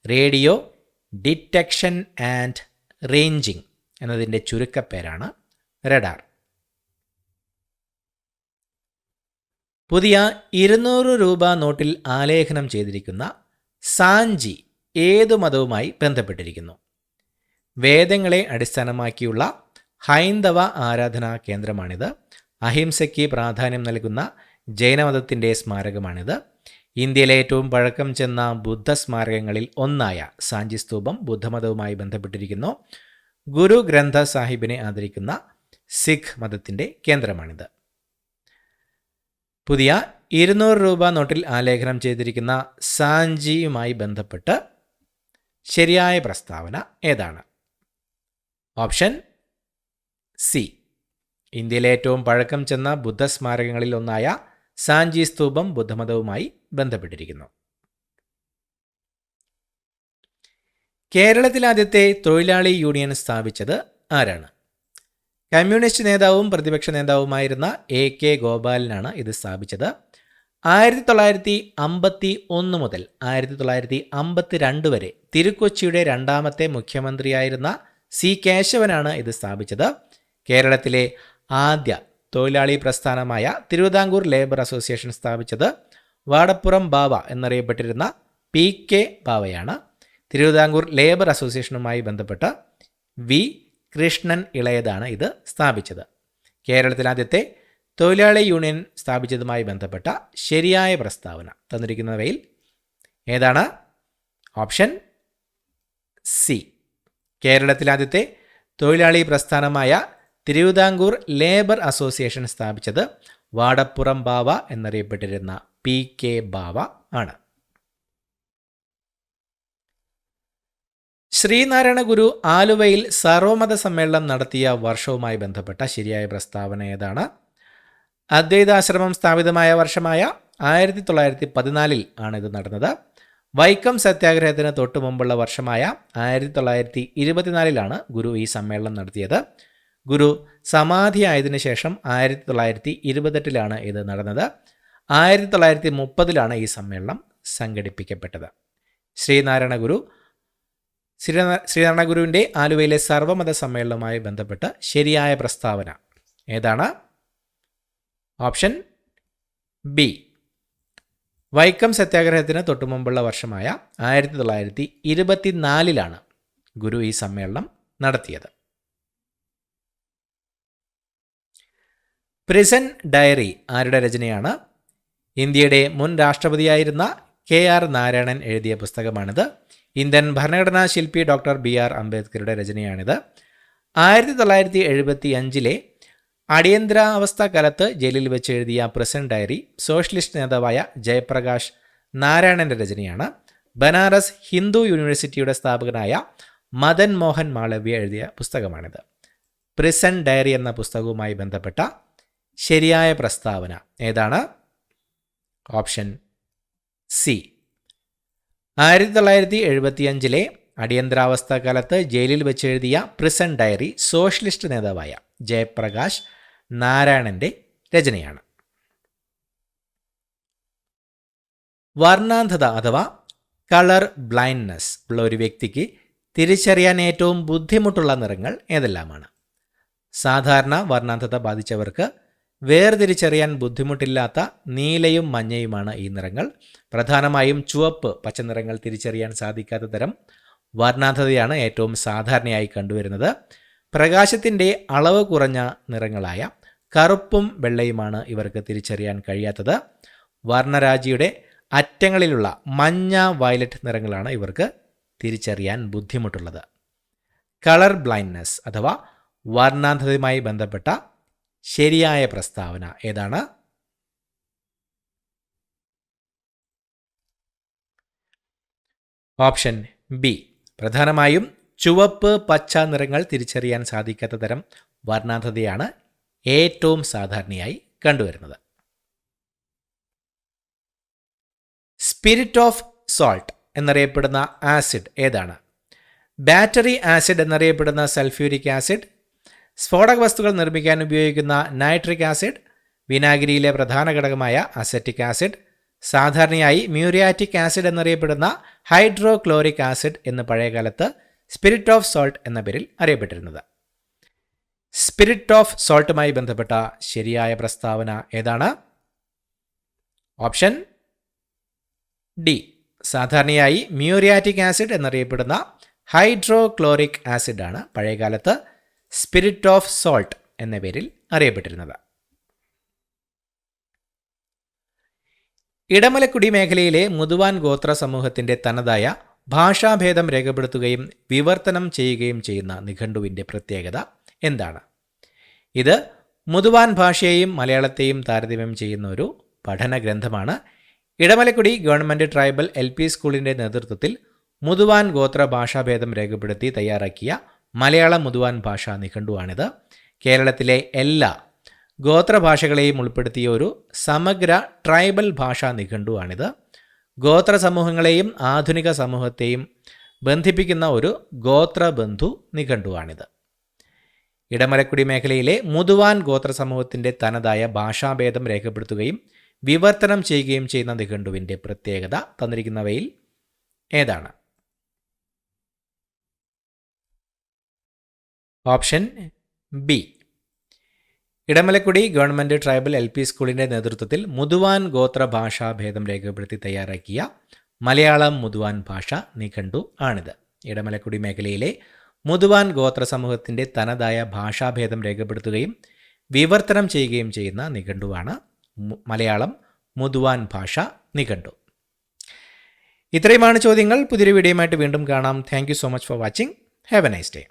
റേഡിയോ ഡിറ്റക്ഷൻ ആൻഡ് റേഞ്ചിങ് എന്നതിൻ്റെ ചുരുക്കപ്പേരാണ് റഡാർ. പുതിയ 200 രൂപ നോട്ടിൽ ആലേഖനം ചെയ്തിരിക്കുന്ന സാഞ്ചി ഏതു മതവുമായി ബന്ധപ്പെട്ടിരിക്കുന്നു? വേദങ്ങളെ അടിസ്ഥാനമാക്കിയുള്ള ഹൈന്ദവ ആരാധനാ കേന്ദ്രമാണിത്. അഹിംസയ്ക്ക് പ്രാധാന്യം നൽകുന്ന ജൈനമതത്തിൻ്റെ സ്മാരകമാണിത്. ഇന്ത്യയിലെ ഏറ്റവും പഴക്കം ചെന്ന ബുദ്ധ സ്മാരകങ്ങളിൽ ഒന്നായ സാഞ്ചി സ്തൂപം ബുദ്ധമതവുമായി ബന്ധപ്പെട്ടിരിക്കുന്നു. ഗുരു ഗ്രന്ഥ സാഹിബിനെ ആദരിക്കുന്ന സിഖ് മതത്തിൻ്റെ കേന്ദ്രമാണിത്. പുതിയ 200 രൂപ നോട്ടിൽ ആലേഖനം ചെയ്തിരിക്കുന്ന സാഞ്ചിയുമായി ബന്ധപ്പെട്ട് ശരിയായ പ്രസ്താവന ഏതാണ്? Option C. ഇന്ത്യയിലെ ഏറ്റവും പഴക്കം ചെന്ന ബുദ്ധ സ്മാരകങ്ങളിൽ ഒന്നായ സാഞ്ചി സ്തൂപം ബുദ്ധമതവുമായി ബന്ധപ്പെട്ടിരിക്കുന്നു. കേരളത്തിൽ ആദ്യത്തെ തൊഴിലാളി യൂണിയൻ സ്ഥാപിച്ചത് ആരാണ്? കമ്മ്യൂണിസ്റ്റ് നേതാവും പ്രതിപക്ഷ നേതാവുമായിരുന്ന AK ഗോപാലനാണ് ഇത് സ്ഥാപിച്ചത്. 1951 മുതൽ 1952 വരെ തിരുക്കൊച്ചിയുടെ രണ്ടാമത്തെ മുഖ്യമന്ത്രിയായിരുന്ന C കേശവനാണ് ഇത് സ്ഥാപിച്ചത്. കേരളത്തിലെ ആദ്യ തൊഴിലാളി പ്രസ്ഥാനമായ തിരുവിതാംകൂർ ലേബർ അസോസിയേഷൻ സ്ഥാപിച്ചത് വാടപ്പുറം ബാവ എന്നറിയപ്പെട്ടിരുന്ന PK ബാവയാണ്. തിരുവിതാംകൂർ ലേബർ അസോസിയേഷനുമായി ബന്ധപ്പെട്ട് V കൃഷ്ണൻ ഇളയതാണ് ഇത് സ്ഥാപിച്ചത്. കേരളത്തിൽ ആദ്യത്തെ തൊഴിലാളി യൂണിയൻ സ്ഥാപിച്ചതുമായി ബന്ധപ്പെട്ട ശരിയായ പ്രസ്താവന തന്നിരിക്കുന്നവയിൽ ഏതാണ്? Option C. കേരളത്തിൽ ആദ്യത്തെ തൊഴിലാളി പ്രസ്ഥാനമായ തിരുവിതാംകൂർ ലേബർ അസോസിയേഷൻ സ്ഥാപിച്ചത് വാടപ്പുറം ബാവ എന്നറിയപ്പെട്ടിരുന്ന PK ബാവ ആണ്. ശ്രീനാരായണ ഗുരു ആലുവയിൽ സർവമത സമ്മേളനം നടത്തിയ വർഷവുമായി ബന്ധപ്പെട്ട ശരിയായ പ്രസ്താവന ഏതാണ്? അദ്വൈതാശ്രമം സ്ഥാപിതമായ വർഷമായ 1914 ആണ് ഇത് നടന്നത്. വൈക്കം സത്യാഗ്രഹത്തിന് തൊട്ടു മുമ്പുള്ള വർഷമായ 1924 ഗുരു ഈ സമ്മേളനം നടത്തിയത്. ഗുരു സമാധിയായതിനു ശേഷം 1928 ഇത് നടന്നത്. 1930 ഈ സമ്മേളനം സംഘടിപ്പിക്കപ്പെട്ടത്. ശ്രീനാരായണ ഗുരുവിൻ്റെ ആലുവയിലെ സർവമത സമ്മേളനവുമായി ബന്ധപ്പെട്ട് ശരിയായ പ്രസ്താവന ഏതാണ്? Option B. വൈക്കം സത്യാഗ്രഹത്തിന് തൊട്ടുമുമ്പുള്ള വർഷമായ 1924 ഗുരു ഈ സമ്മേളനം നടത്തിയത്. പ്രിസൺ ഡയറി ആരുടെ രചനയാണ്? ഇന്ത്യയുടെ മുൻ രാഷ്ട്രപതിയായിരുന്ന KR നാരായണൻ എഴുതിയ പുസ്തകമാണിത്. ഇന്ത്യൻ ഭരണഘടനാ ശില്പി ഡോക്ടർ BR അംബേദ്കറുടെ രചനയാണിത്. 1975 അടിയന്തരാവസ്ഥ കാലത്ത് ജയിലിൽ വെച്ച് എഴുതിയ പ്രിസൺ ഡയറി സോഷ്യലിസ്റ്റ് നേതാവായ ജയപ്രകാശ് നാരായണൻ്റെ രചനയാണ്. ബനാറസ് ഹിന്ദു യൂണിവേഴ്സിറ്റിയുടെ സ്ഥാപകനായ മദൻ മോഹൻ മാളവ്യ എഴുതിയ പുസ്തകമാണിത്. പ്രിസൺ ഡയറി എന്ന പുസ്തകവുമായി ബന്ധപ്പെട്ട ശരിയായ പ്രസ്താവന ഏതാണ്? Option C. 1975 അടിയന്തരാവസ്ഥ കാലത്ത് ജയിലിൽ വെച്ച് എഴുതിയ പ്രിസൺ ഡയറി സോഷ്യലിസ്റ്റ് നേതാവായ ജയപ്രകാശ് നാരായണൻ്റെ രചനയാണ്. വർണ്ണാന്ധത അഥവാ കളർ ബ്ലൈൻഡ്നെസ് ഉള്ള ഒരു വ്യക്തിക്ക് തിരിച്ചറിയാൻ ഏറ്റവും ബുദ്ധിമുട്ടുള്ള നിറങ്ങൾ ഏതെല്ലാമാണ്? സാധാരണ വർണ്ണാന്ധത ബാധിച്ചവർക്ക് വേർതിരിച്ചറിയാൻ ബുദ്ധിമുട്ടില്ലാത്ത നീലയും മഞ്ഞയുമാണ് ഈ നിറങ്ങൾ. പ്രധാനമായും ചുവപ്പ്, പച്ച നിറങ്ങൾ തിരിച്ചറിയാൻ സാധിക്കാത്ത തരം വർണ്ണാന്ധതയാണ് ഏറ്റവും സാധാരണയായി കണ്ടുവരുന്നത്. പ്രകാശത്തിൻ്റെ അളവ് കുറഞ്ഞ നിറങ്ങളായ കറുപ്പും വെള്ളയുമാണ് ഇവർക്ക് തിരിച്ചറിയാൻ കഴിയാത്തത്. വർണ്ണരാജിയുടെ അറ്റങ്ങളിലുള്ള മഞ്ഞ, വയലറ്റ് നിറങ്ങളാണ് ഇവർക്ക് തിരിച്ചറിയാൻ ബുദ്ധിമുട്ടുള്ളത്. കളർ ബ്ലൈൻഡ്നെസ് അഥവാ വർണ്ണാന്ധതയുമായി ബന്ധപ്പെട്ട ശരിയായ പ്രസ്താവന ഏതാണ്? Option B. പ്രധാനമായും ചുവപ്പ്, പച്ച നിറങ്ങൾ തിരിച്ചറിയാൻ സാധിക്കാത്ത തരം വർണ്ണാന്ധതയാണ് ഏറ്റവും സാധാരണയായി കണ്ടുവരുന്നത്. സ്പിരിറ്റ് ഓഫ് സോൾട്ട് എന്നറിയപ്പെടുന്ന ആസിഡ് ഏതാണ്? ബാറ്ററി ആസിഡ് എന്നറിയപ്പെടുന്ന സൾഫ്യൂരിക് ആസിഡ്, സ്ഫോടക വസ്തുക്കൾ നിർമ്മിക്കാൻ ഉപയോഗിക്കുന്ന നൈട്രിക് ആസിഡ്, വിനാഗിരിയിലെ പ്രധാന ഘടകമായ അസറ്റിക് ആസിഡ്, സാധാരണയായി മ്യൂരിയാറ്റിക് ആസിഡ് എന്നറിയപ്പെടുന്ന ഹൈഡ്രോക്ലോറിക് ആസിഡ് എന്ന് പഴയകാലത്ത് സ്പിരിറ്റ് ഓഫ് സോൾട്ട് എന്ന പേരിൽ അറിയപ്പെട്ടിരുന്നത്. സ്പിരിറ്റ് ഓഫ് സോൾട്ടുമായി ബന്ധപ്പെട്ട ശരിയായ പ്രസ്താവന ഏതാണ്? Option D. സാധാരണയായി മ്യൂരിയാറ്റിക് ആസിഡ് എന്നറിയപ്പെടുന്ന ഹൈഡ്രോക്ലോറിക് ആസിഡാണ് പഴയകാലത്ത് സ്പിരിറ്റ് ഓഫ് സോൾട്ട് എന്ന പേരിൽ അറിയപ്പെട്ടിരുന്നത്. ഇടമലക്കുടി മേഖലയിലെ മുതുവാൻ ഗോത്ര സമൂഹത്തിൻ്റെ തനതായ ഭാഷാഭേദം രേഖപ്പെടുത്തുകയും വിവർത്തനം ചെയ്യുകയും ചെയ്യുന്ന നിഘണ്ടുവിൻ്റെ പ്രത്യേകത എന്താണ്? ഇത് മുതുവാൻ ഭാഷയെയും മലയാളത്തെയും താരതമ്യം ചെയ്യുന്ന ഒരു പഠന ഗ്രന്ഥമാണ്. ഇടമലക്കുടി ഗവൺമെൻറ് ട്രൈബൽ LP സ്കൂളിൻ്റെ നേതൃത്വത്തിൽ മുതുവാൻ ഗോത്ര ഭാഷാഭേദം രേഖപ്പെടുത്തി തയ്യാറാക്കിയ മലയാളം മുതുവാൻ ഭാഷാ നിഘണ്ടുവാണിത്. കേരളത്തിലെ എല്ലാ ഗോത്രഭാഷകളെയും ഉൾപ്പെടുത്തിയ ഒരു സമഗ്ര ട്രൈബൽ ഭാഷാ നിഘണ്ടുവാണിത്. ഗോത്ര സമൂഹങ്ങളെയും ആധുനിക സമൂഹത്തെയും ബന്ധിപ്പിക്കുന്ന ഒരു ഗോത്രബന്ധു നിഘണ്ടുവാണിത്. ഇടമലക്കുടി മേഖലയിലെ മുതുവാൻ ഗോത്ര സമൂഹത്തിൻ്റെ തനതായ ഭാഷാഭേദം രേഖപ്പെടുത്തുകയും വിവർത്തനം ചെയ്യുകയും ചെയ്യുന്ന നിഘണ്ടുവിൻ്റെ പ്രത്യേകത തന്നിരിക്കുന്നവയിൽ ഏതാണ്? Option B. Edamalakkudi government tribal LP സ്കൂളിൻ്റെ നേതൃത്വത്തിൽ മുതുവാൻ ഗോത്ര ഭാഷാഭേദം രേഖപ്പെടുത്തി തയ്യാറാക്കിയ മലയാളം മുതുവാൻ ഭാഷ നിഘണ്ടു ആണിത്. ഇടമലക്കുടി മേഖലയിലെ മുതുവാൻ ഗോത്ര സമൂഹത്തിൻ്റെ തനതായ ഭാഷാഭേദം രേഖപ്പെടുത്തുകയും വിവർത്തനം ചെയ്യുകയും ചെയ്യുന്ന നിഘണ്ടുവാണ് മലയാളം മുതുവാൻ ഭാഷ നിഘണ്ടു. ഇത്രയുമാണ് ചോദ്യങ്ങൾ. പുതിയൊരു വീഡിയോയുമായിട്ട് വീണ്ടും കാണാം. Thank you so much for watching. Have A nice day.